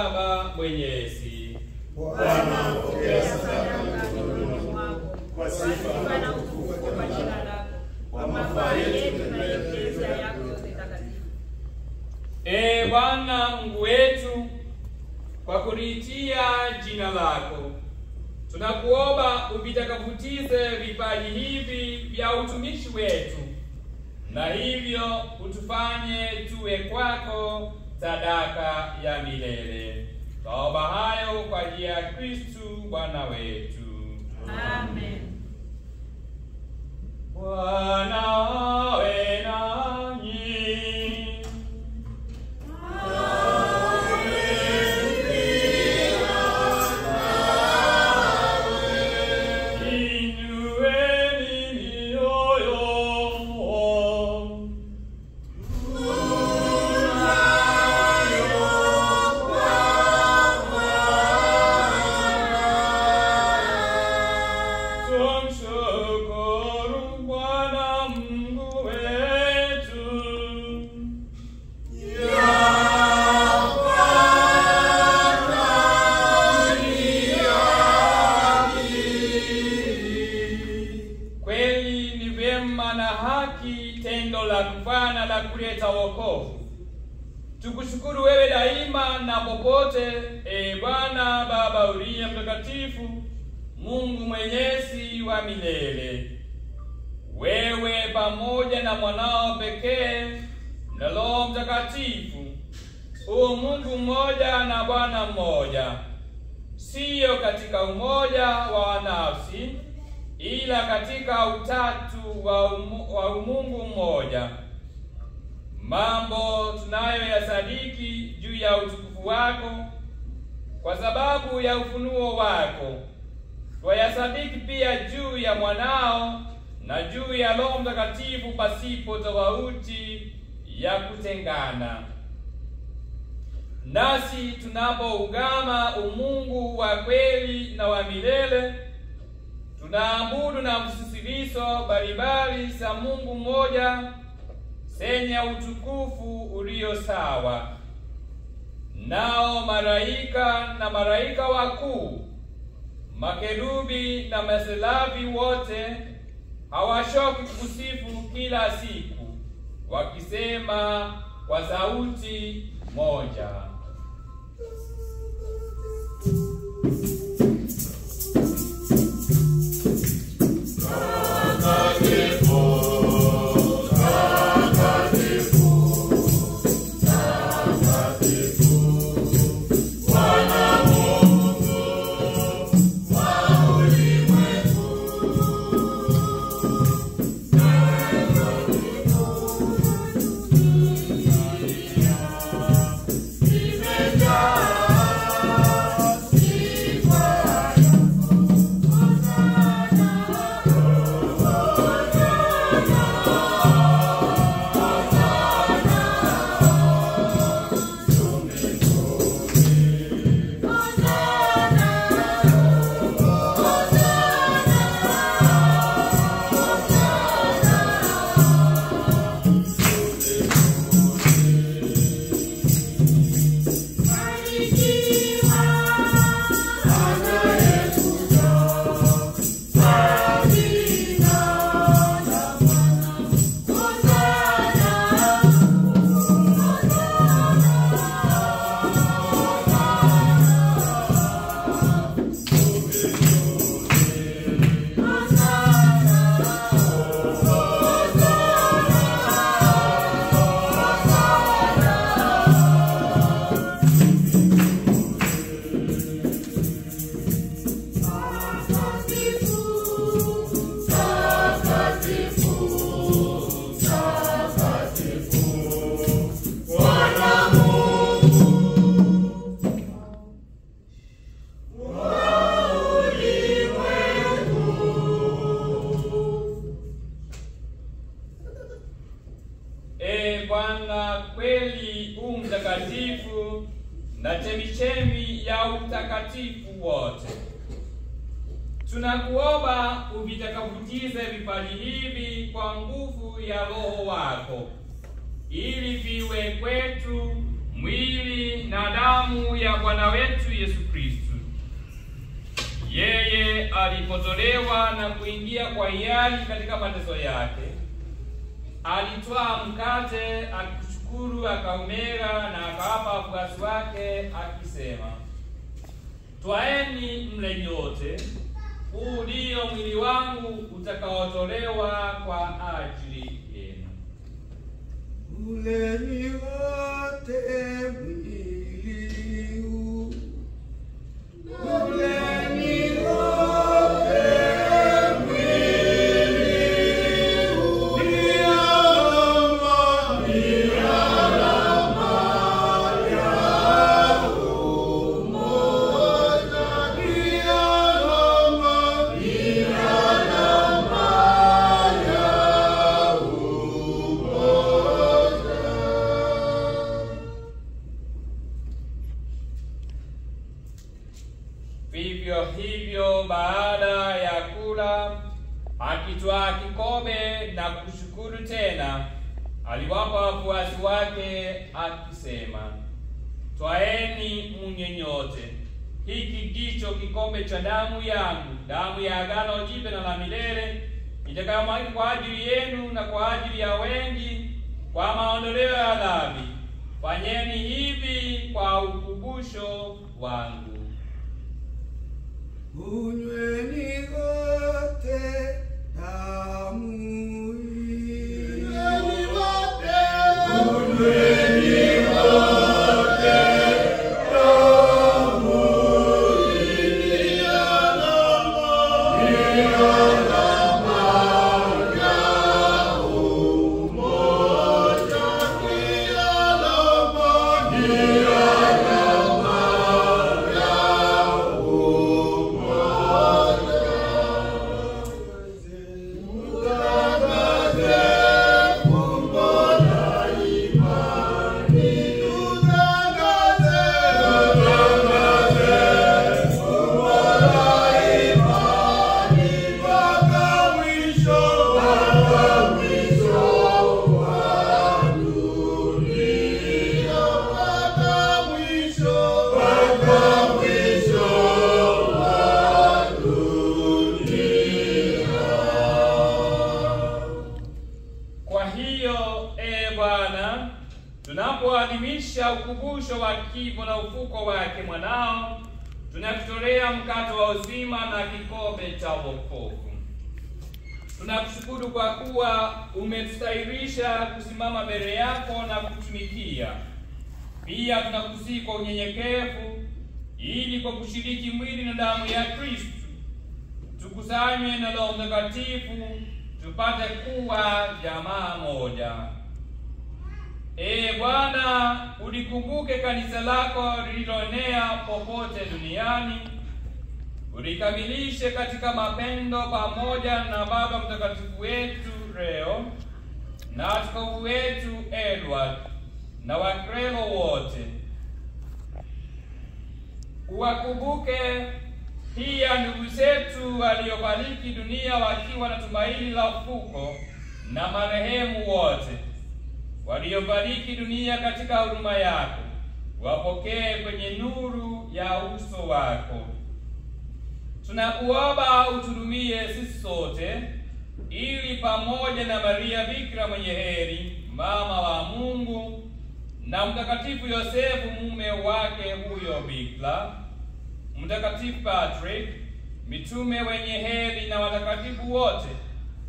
Baba Mwenyezi. Bwana, pokea sadaka mikononi mwako kwa sifa na utukufu kwa jina lako, kwa mafaa yetu na ya Eklesia yako yote takatifu. Bwana Mungu wetu, kwa kuliitia jina lako, tunakuomba uvitakatifuze vipaji hivi vya utumishi wetu, na hivyo utufanye tuwe kwako sadaka ya milele. Twaomba hayo kwa njia ya Kristo Bwana wetu. Amen. Bwana awe nanyi. Kuleta wokovu. Tukushukuru wewe daima na popote, Bwana Baba uliye mtakatifu, Mungu mwenyezi wa milele. Wewe pamoja na mwanao pekee na Roho Mtakatifu, Mungu mmoja na Bwana mmoja, siyo katika umoja wa nafsi, ila katika utatu wa umungu mmoja. Mambo tunayoyasadiki juu ya utukufu wako kwa sababu ya ufunuo wako, twayasadiki pia juu ya mwanao na juu ya Roho Mtakatifu pasipo tofauti ya kutengana. Nasi tunapougama umungu wa kweli na wa milele, tunaabudu na msisitizo mbalimbali za Mungu mmoja zenye utukufu ulio sawa. Nao malaika na malaika wakuu, makerubi na maserafi wote hawashoki kusifu kila siku, wakisema kwa sauti moja: Bwana kweli mtakatifu na chemichemi ya utakatifu wote, tunakuomba uvitakatifuze vipaji hivi kwa nguvu ya Roho wako, ili viwe kwetu mwili na damu ya Bwana wetu Yesu Kristo. Yeye alipotolewa na kuingia kwa hiari katika mateso yake, alitwaa mkate, akishukuru, akaumega na akawapa wafuasi wake akisema, "Twaeni mle nyote, huu ndio mwili wangu utakaotolewa kwa ajili yenu." Uleni wote mwili huu, uleni wote mwili huu, ni alama ya umoja, ni alama ya umoja. Vivyo hivyo baada ya kula, akitwaa kikombe na kushukuru tena, aliwapa wafuasi wake akisema, "Twaeni mnywe nyote, hiki ndicho kikombe cha damu yangu, damu ya agano jipya na la milele, itakayomwagika kwa ajili yenu na kwa ajili ya wengi kwa maondoleo ya dhambi. Fanyeni hivi kwa ukumbusho wangu." Unyweni wote damu hii. Unyweni wote damu hii, ni alama ya umoja, ni alama ya tunapoadhimisha ukumbusho wa kifo na ufuko wake mwanao, tunakutolea mkate wa uzima na kikombe cha wokovu. Tunakushukuru kwa kuwa umetustahilisha kusimama mbele yako na kutumikia. Pia tunakusihi kwa unyenyekevu, ili kwa kushiriki mwili na damu ya Kristo tukusanywe na Roho Mtakatifu, tupate kuwa jamaa moja. Bwana, ulikumbuke kanisa lako lililoenea popote duniani, ulikamilishe katika mapendo pamoja na Baba Mtakatifu wetu Leo na askofu wetu Edward na Wakrelo wote. Uwakumbuke pia ndugu zetu waliofariki dunia wakiwa na tumaini la ufufuko, na marehemu wote waliofariki dunia katika huruma yako, wapokee kwenye nuru ya uso wako. Tunakuomba uturumie sisi sote, ili pamoja na Maria Bikira mwenye heri, mama wa Mungu, na Mtakatifu Yosefu mume wake huyo Bikira, Mtakatifu Patrick, mitume wenye heri na watakatifu wote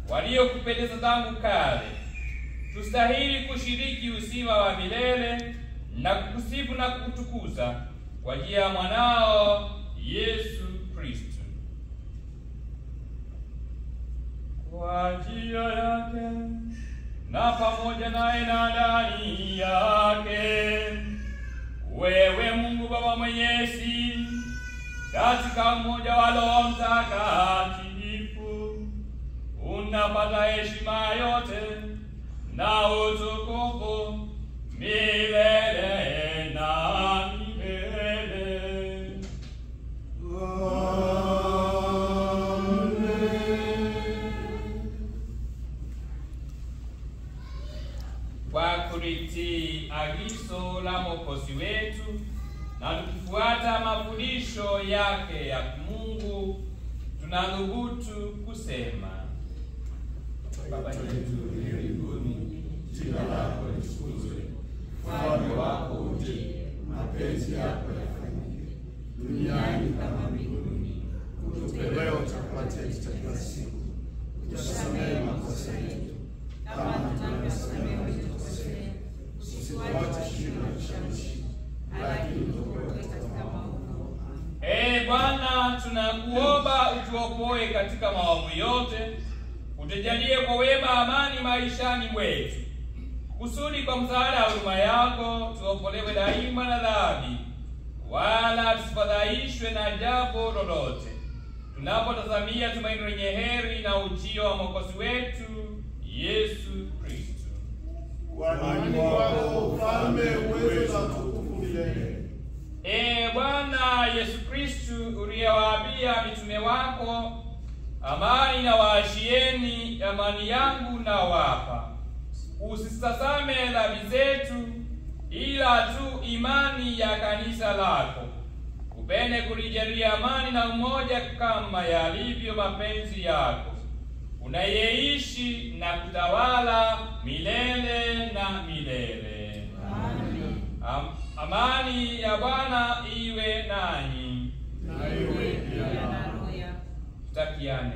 waliokupendeza tangu kale, tustahili kushiriki uzima wa milele na kukusifu na kukutukuza kwa njia ya mwanao Yesu Kristo. Kwa njia yake na pamoja naye na ndani yake, wewe Mungu Baba Mwenyezi, katika umoja wa Roho Mtakatifu, unapata heshima yote na utukufu milele na milele. Kwa kurithi agizo la Mwokozi kufuata mafundisho yake ya Mungu, tunadhubutu kusema: Baba yetu uliye mbinguni, jina lako litukuzwe, ufalme wako uje, mapenzi yako yafanyike duniani kama mbinguni. Utupe leo chakula chetu cha kila siku, utusamehe makosa yetu kama tunavyosamehe waliotukosea, usituache kushindwa na kishawishi, lakini utuokoe katika maovu. Ee Bwana, tunakuomba utuokoe katika maovu yote, utujalie kwa wema amani maishani mwetu, kusudi kwa msaada wa huruma yako tuokolewe daima na dhambi, wala tusifadhaishwe na jambo lolote, tunapotazamia tumaini lenye heri na ujio wa Mwokozi wetu Yesu Kristo. Kwani wako ufalme, uwezo na utukufu milele. Ee Bwana Yesu Kristo, uliyewaambia mitume wako, amani na waashieni, amani yangu na wapa, usitazame dhambi zetu, ila tu imani ya kanisa lako. Upende kulijalia amani na umoja kama yalivyo mapenzi yako, unayeishi na kutawala milele na milele. Amen. Amani ya Bwana iwe nanyi. Na iwe pia na roho yako. Tutakiane.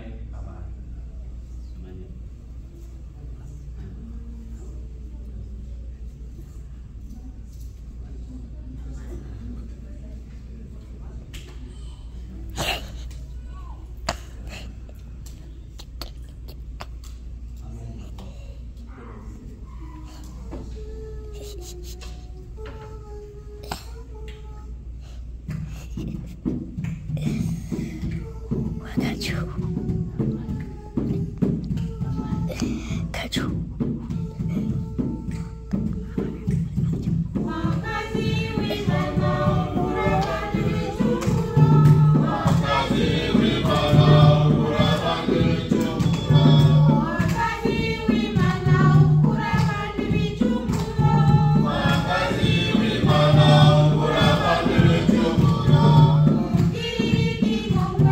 Kikongwe,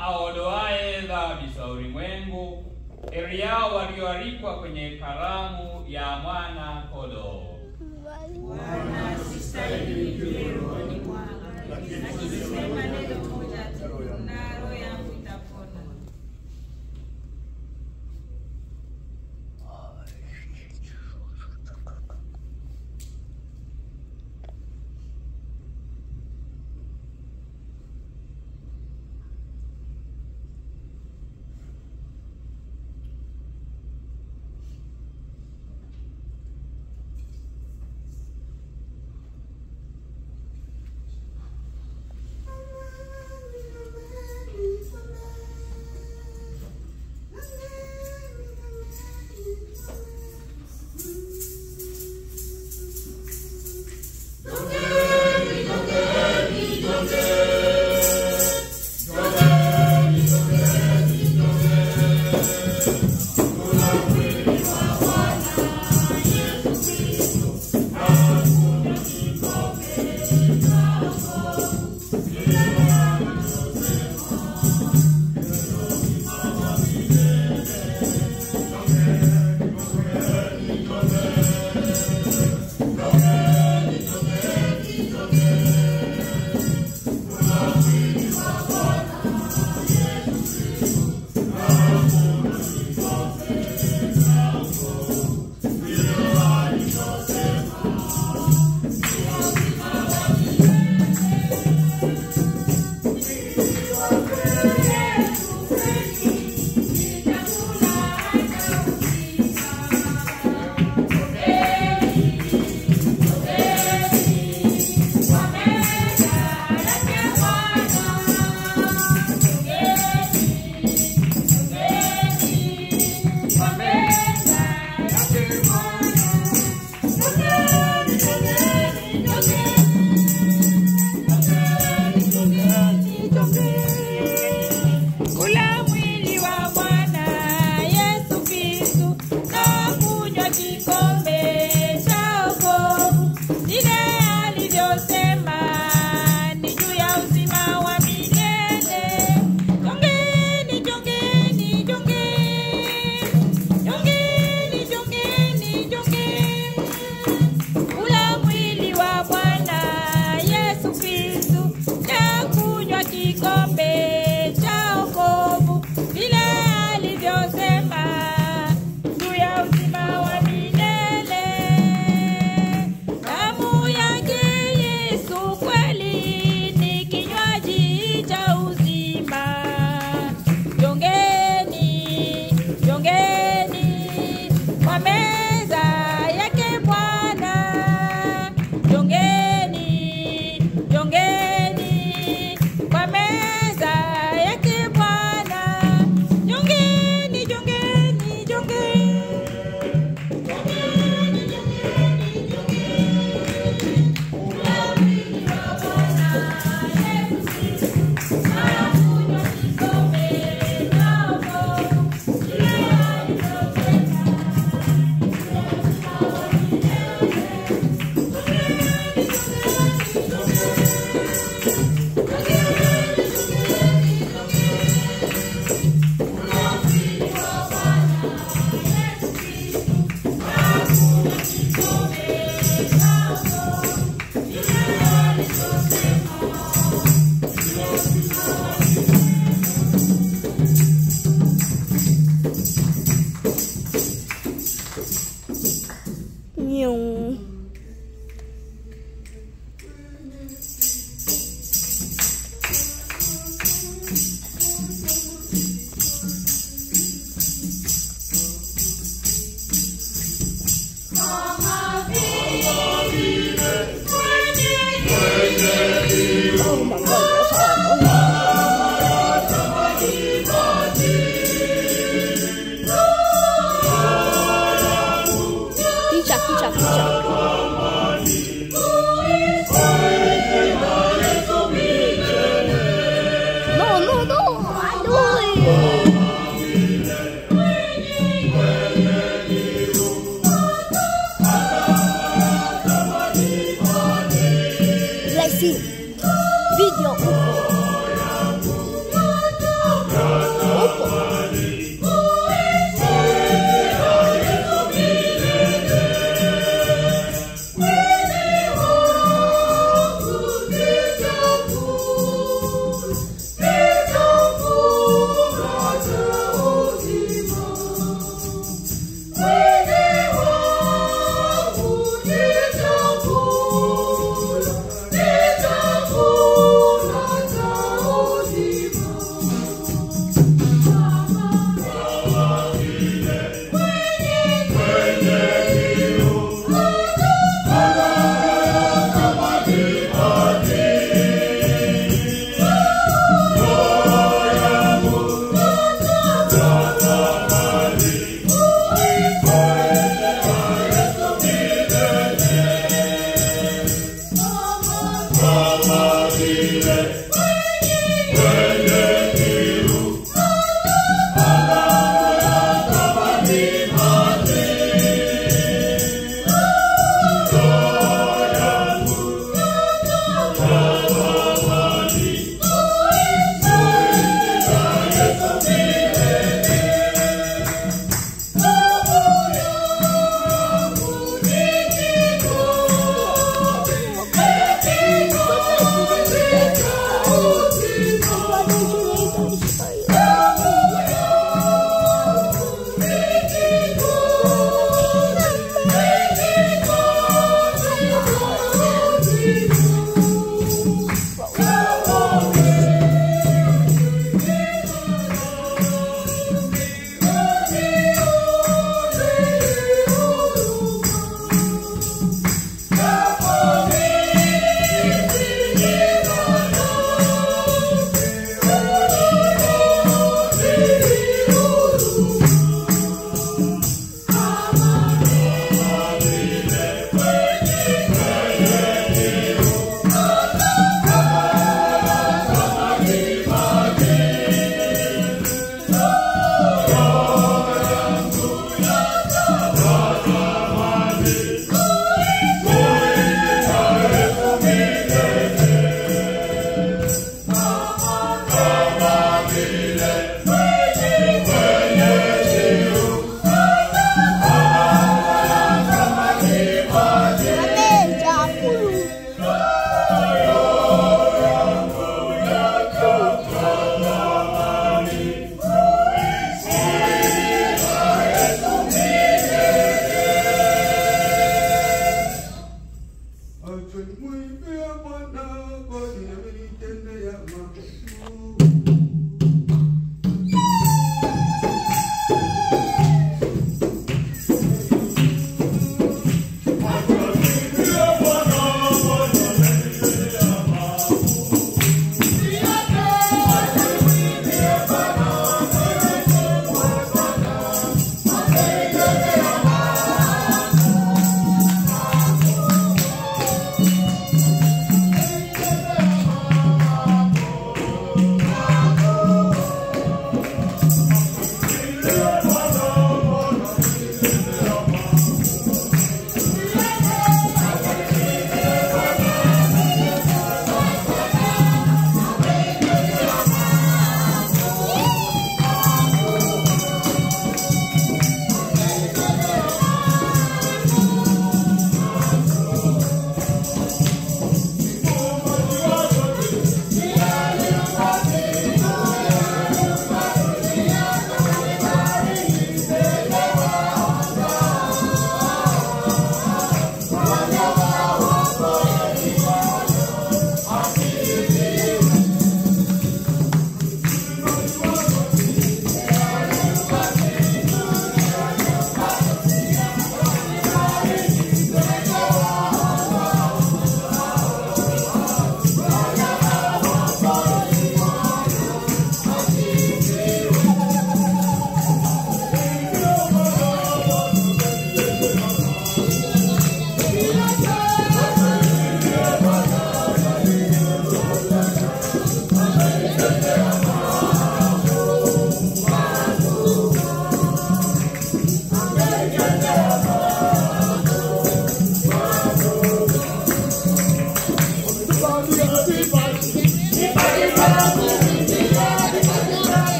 aondoaye dhambi za ulimwengu. Heri yao walioalikwa kwenye karamu ya mwana kondoo. Bwana, sistahili niingie rohoni mwangu, lakini sema neno moja tu, na roho yangu itapona.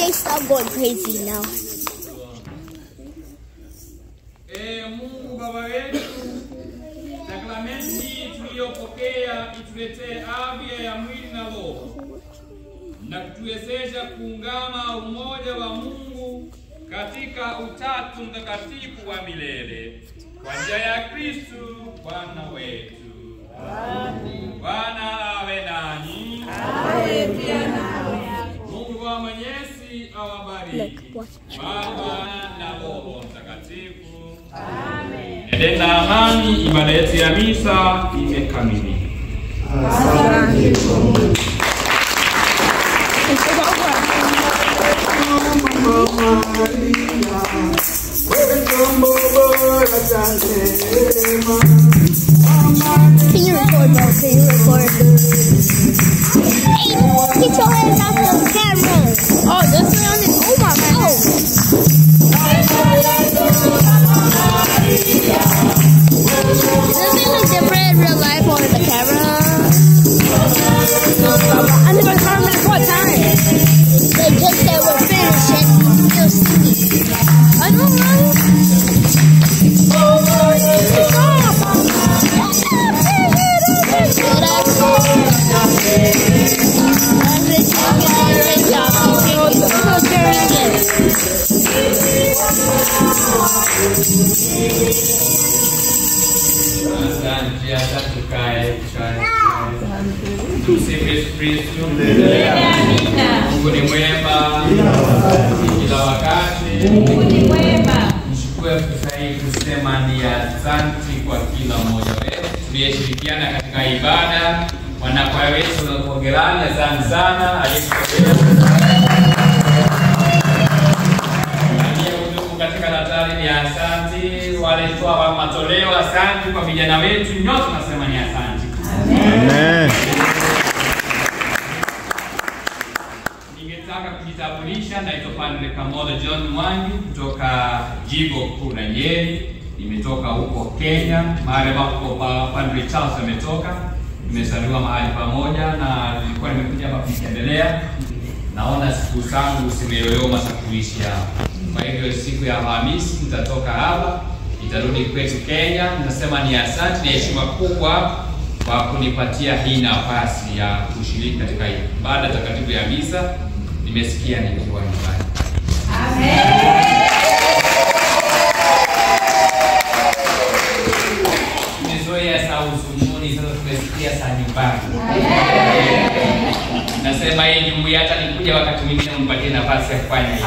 they stop going crazy now. Mungu Baba wetu, sakramenti hii tuliyopokea ituletee afya ya mwili na roho, na kutuwezesha kuungama umoja wa Mungu katika utatu mtakatifu wa milele kwa njia ya Kristo Bwana wetu. Amen. Bwana awe nanyi. Awe pia nawe. Mungu wa Mwenyezi awabariki Baba na Roho Mtakatifu. Amen. Nendeni na amani. Ibada yetu ya misa imekamilika. Asante. Can you record, bro? Can you record? Hey, get your hands off the camera. Oh, this is on it. Oh my God. Does it look different in real life or in the camera? I never heard it before time. They just said we're finished and you'll see. I know, right? Asante kae. Tumsifu Yesu Kristo. Mungu ni mwema kila wakati. Mungu ni mwema. Nichukue fursa hii kusema ni asante kwa kila mmoja wetu tuliyeshirikiana katika ibada. Wanakwaya wetu na kuongerani, asante sana. Katika natali ni asante. Wale kwa matoleo asante. Kwa vijana wetu nyote tunasema ni asante. Amen. Ningetaka kujitambulisha, naitwa Padre Kamodo John Mwangi kutoka Jimbo Kuu la Nyeri. Nimetoka huko Kenya, mahali ambapo Padre Charles ametoka. Nimezaliwa mahali pamoja na nilikuwa nimekuja hapa kutembelea. Naona siku zangu zimeyoyoma za kuishi hapa. Kwa hivyo siku ya Alhamisi nitatoka hapa, nitarudi kwetu Kenya. Nasema ni asante na heshima kubwa kwa kunipatia hii nafasi ya kushiriki katika ibada takatifu ya misa. Nimesikia nikiwa nyumbani. Amen. Tumezoea saa uzunguni, sasa tumesikia saa nyumbani. Nasema hii jumuiya hata nikuja wakati mwingine mpatie nafasi ya kufanya hivi.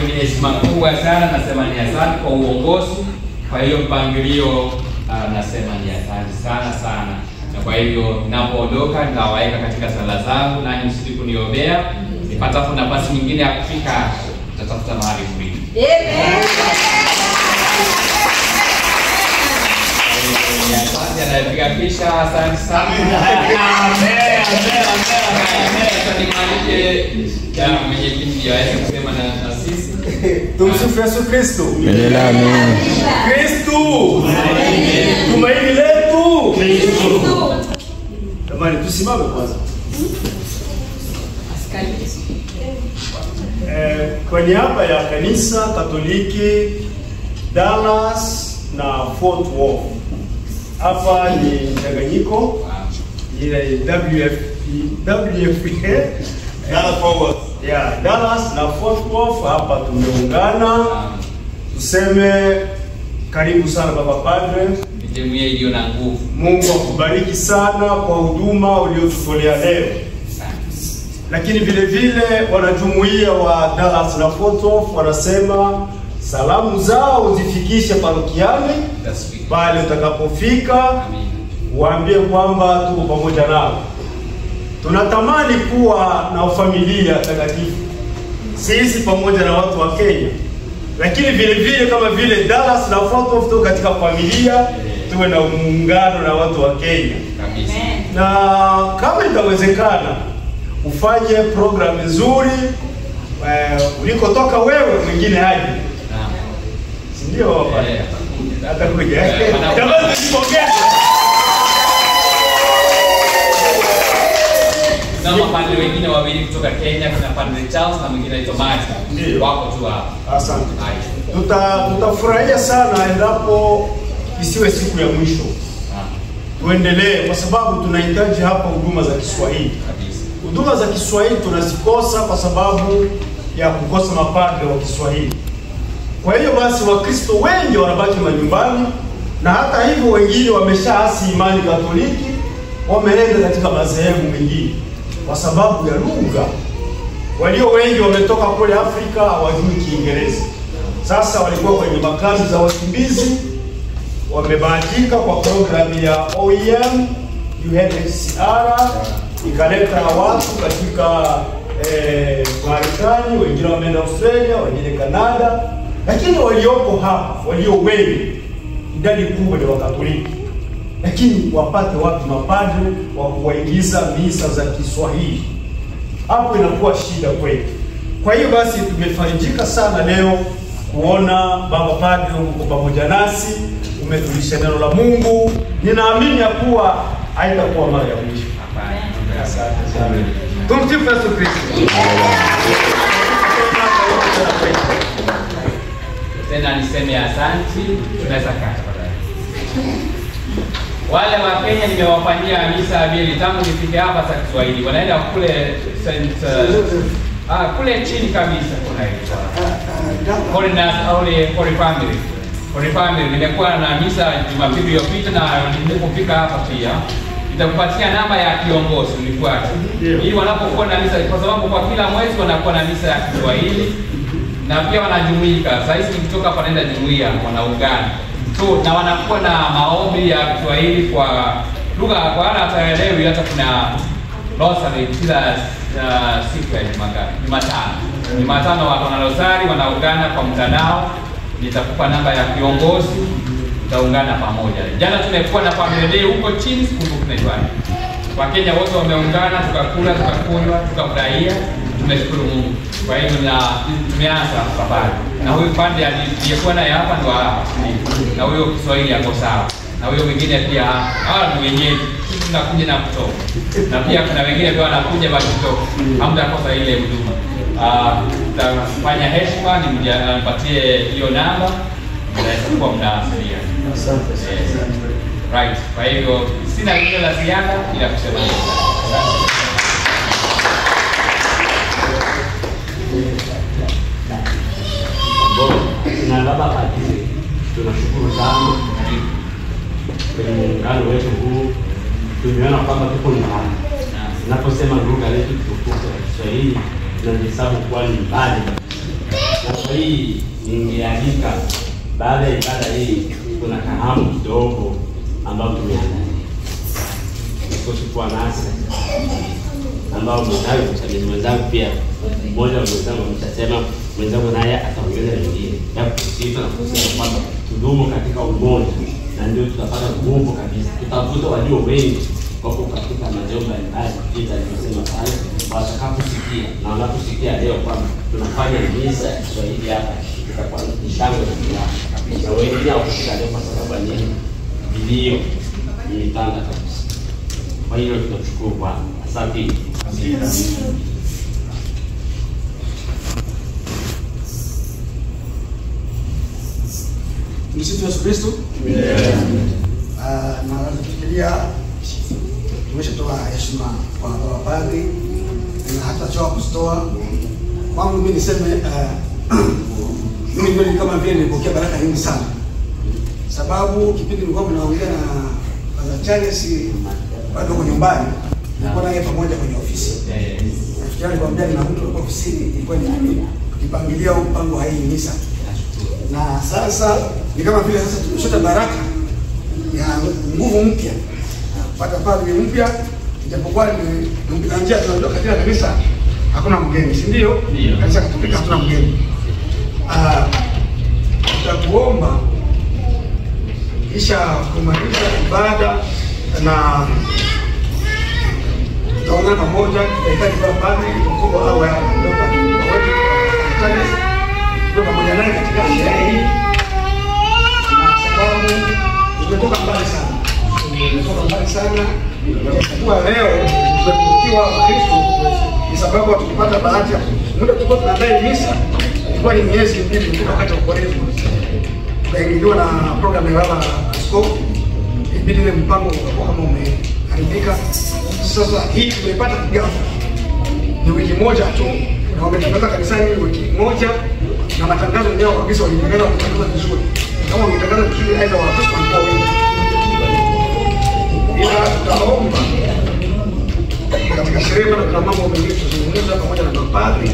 Ni heshima kubwa sana, nasema ni asante kwa uongozi. Kwa hiyo mpangilio nasema ni asante sana sana. Na kwa hivyo ninapoondoka nitawaeka katika sala zangu, na msidi kuniombea. Nipatapo nafasi nyingine ya kufika nitatafuta mahali mwingine. Amen. Asante anayepiga picha, asante sana. Amen. Amen. Mwenye kiti aweze kusema na sisi. Tumsifu Yesu Kristo. Amen. Kristo. Tumaini letu. Kristo. Jamani, tusimame kwanza. Kwa niaba ya Kanisa Katoliki Dallas na Fort Worth. Hapa ni mchanganyiko ile WFA Dallas Forward. Yeah, Dallas na Fort Worth hapa tumeungana. Tuseme karibu sana Baba Padre. Jumuiya iliyo na nguvu. Mungu akubariki sana kwa huduma uliotutolea leo. Lakini vile vile wanajumuiya wa Dallas na Fort Worth wanasema salamu zao zifikishe parokiani pale utakapofika. Waambie kwamba tuko pamoja nao. Tunatamani kuwa na familia takatifu sisi pamoja na watu wa Kenya, lakini vile vile kama vile Dallas na Fort Worth tuko katika familia, tuwe na muungano na watu wa Kenya. Na kama itawezekana ufanye program nzuri ulikotoka wewe, mwingine haje. Si ndio hapa? Hata kuja. Jamani, tupongeze. Na mapadri wengine wawili kutoka Kenya, kuna Padre Charles na mwingine anaitwa Martin. Wako tu hapa. Asante. Tutafurahia sana endapo isiwe siku ya mwisho. Tuendelee kwa sababu tunahitaji hapa huduma za Kiswahili. Huduma za Kiswahili tunazikosa kwa sababu ya kukosa mapadri wa Kiswahili. Kwa hiyo basi Wakristo wengi wanabaki manyumbani, na hata hivyo wengine wameshaasi imani Katoliki, wameenda katika madhehebu mengine kwa sababu ya lugha. Walio wengi wametoka kule Afrika hawajui Kiingereza. Sasa walikuwa kwenye makazi za wakimbizi, wamebahatika kwa programu ya OEM UNHCR ikaleta watu katika Marekani, wengine wameenda Australia, wengine Canada, lakini walioko hapa walio wengi, idadi kubwa ni Wakatoliki. Lakini wapate wapi mapadri wa kuwaingiza misa za Kiswahili? Hapo inakuwa shida kwetu. Kwa hiyo basi tumefarijika sana leo kuona baba padri uko pamoja nasi, umetulisha neno la Mungu. Ninaamini ya kuwa haitakuwa mara ya mwisho. Asante sana. Tumsifu Yesu Kristo. Tena niseme asante, tunaweza kata baadaye. Wale wa Kenya nimewafanyia misa mbili tangu nifike hapa za Kiswahili. Wanaenda kule kule chini kabisa kuna Holy Family. Nimekuwa na misa Jumapili iliyopita na nilipofika hapa pia. Nitakupatia namba ya kiongozi unifuate. Ili wanapokuwa na misa, kwa sababu kwa kila mwezi wanakuwa na misa ya Kiswahili na pia wanajumuika. Sasa hivi nikitoka hapa naenda jumuiya wanaungana. So na wanakuwa na maombi ya Kiswahili kwa lugha kwa wale wataelewi. Hata kuna rosary kila siku ya Jumatano wako na rosary, wanaungana kwa mtandao. Nitakupa namba ya kiongozi, tutaungana pamoja. Jana tumekuwa na family day huko chini, sikumbuki tunaitwa. Wakenya wote wameungana, tukakula, tukakunywa, tukafurahia. Tunashukuru Mungu. Kwa hiyo tumeanza safari. Na huyu pande aliyekuwa naye hapa ndo hapa. Na huyo Kiswahili yako sawa. Na huyo mwingine pia hawa ni wenyeji. Sisi tunakuja na kutoka. Na pia kuna wengine pia wanakuja basi kutoka. Hamtakosa ile huduma. Tutafanya heshima, nimpatie hiyo namba. Mtakuwa mnawasiliana. Asante. Right. Kwa hiyo sina lingine la ziada ila kusema na baba padri, tunashukuru sana kwenye muungano wetu huu. Tumeona kwamba tuko nyumbani. Naposema lugha yetu tukufu ya Kiswahili tunahesabu kuwa ni mbali. Na kwa hii ningealika baada ya ibada hii kuna kahamu kidogo ambao tumeandaa. Kwa nasi ambao mtayo msanii wenzangu pia mmoja wa wenzangu amesema mwenzangu naye ataongeza wengine. Hapo sisi tunasema kwamba tudumu katika umoja na ndio tutapata nguvu kabisa. Tutavuta walio wengi kwa katika majengo mbalimbali kita tunasema pale watakaposikia na wanaposikia leo kwamba tunafanya misa ya Kiswahili hapa itakuwa ni shangwe na furaha kabisa. Wengine wakufika leo kwa sababu ya nini? Video ilipanda kabisa. Kwa hiyo tunashukuru kwa asante. Msifu Yesu Kristo. Na tukifikiria tumeshatoa heshima kwa padri na hata choa kustoa. Kwangu mimi niseme mimi ndio kama vile nilipokea baraka nyingi sana. Sababu kipindi nilikuwa naongea na Father Charles bado kwa nyumbani, nilikuwa naye pamoja kwenye ofisi. Nafikiri nikwambia na mtu kwa ofisini ilikuwa ni mimi tukipangilia mpango wa hii misa. Na sasa ni kama vile sasa tumeshota baraka ya nguvu mpya. Pata padri mpya, ijapokuwa ni njia tunatoka katika kanisa hakuna mgeni, si ndio? Kanisa Katoliki hatuna mgeni. Tutakuomba kisha kumaliza ibada na tutaona pamoja tutahitaji kwa padri mkubwa au ndio wote kwa pamoja naye katika sherehe hii. Na sababu tumetoka mbali sana. Tumetoka mbali sana. Kwa leo tukiwa Wakristo sababu hatukupata bahati ya muda tulikuwa tunadai misa, ilikuwa ni miezi 2 kutoka wakati wa Kwaresma. Tukaingiliwa na program ya baba askofu, ibidi ile mpango ukakuwa kama umeharibika. Sasa hii tumepata kigafu ni wiki moja tu, na wametangaza kanisani wiki moja, na matangazo yao kabisa walitangaza kutangaza vizuri. Kama wangetangaza vizuri aidha Wakristo walikuwa wengi. Ila tutaomba katika sherehe bado kuna mambo mengi tuzungumza pamoja na mapadri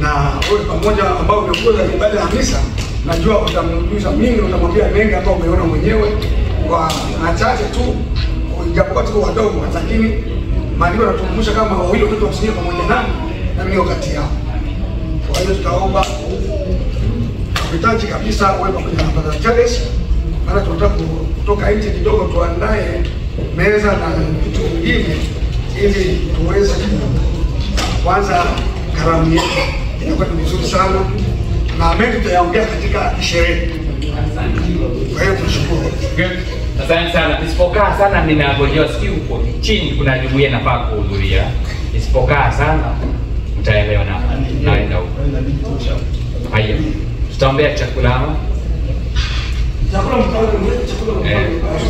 na wewe pamoja ambao umekuja ibada ya misa. Najua utamjuza mingi, utamwambia mengi ambao umeona mwenyewe kwa machache tu, ijapokuwa tuko wadogo, lakini maandiko yanatukumbusha kama wawili watoto wakusanyika pamoja na mimi wakati yao. Kwa hiyo tutaomba kuhitaji kabisa wewe pamoja na Padre Charles, maana tunataka kutoka nje kidogo, tuandae meza na vitu vingine ili tuweze kwanza karamu yetu. Inakuwa ni vizuri sana na mengi tutayaongea katika sherehe. Kwa hiyo tunashukuru. Asante sana. Nisipokaa sana ninangojea sikii huko chini kuna jumuiya nafaa kuhudhuria. Nisipokaa sana mtaelewa na naenda huko. Haya. Tutaombea chakula ama?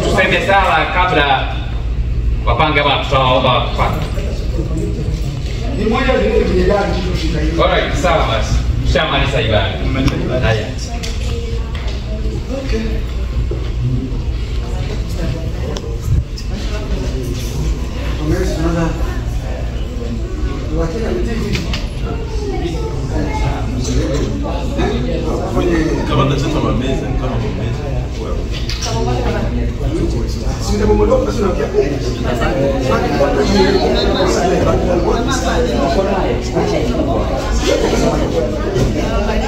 Tuseme sawa kabla wapanga watu tutaomba kupanga. Ni moja vile kwenye gari tushika hiyo. Alright, sawa basi. Tushamaliza ibada. Haya. Okay. Kama tunacheza mameza, kama mameza. Sisi ndio mmoja basi na kia.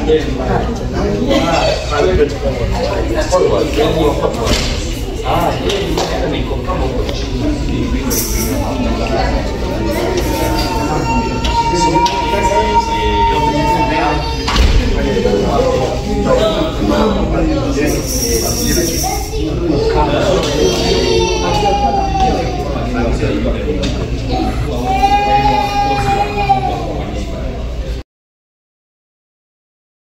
Yes.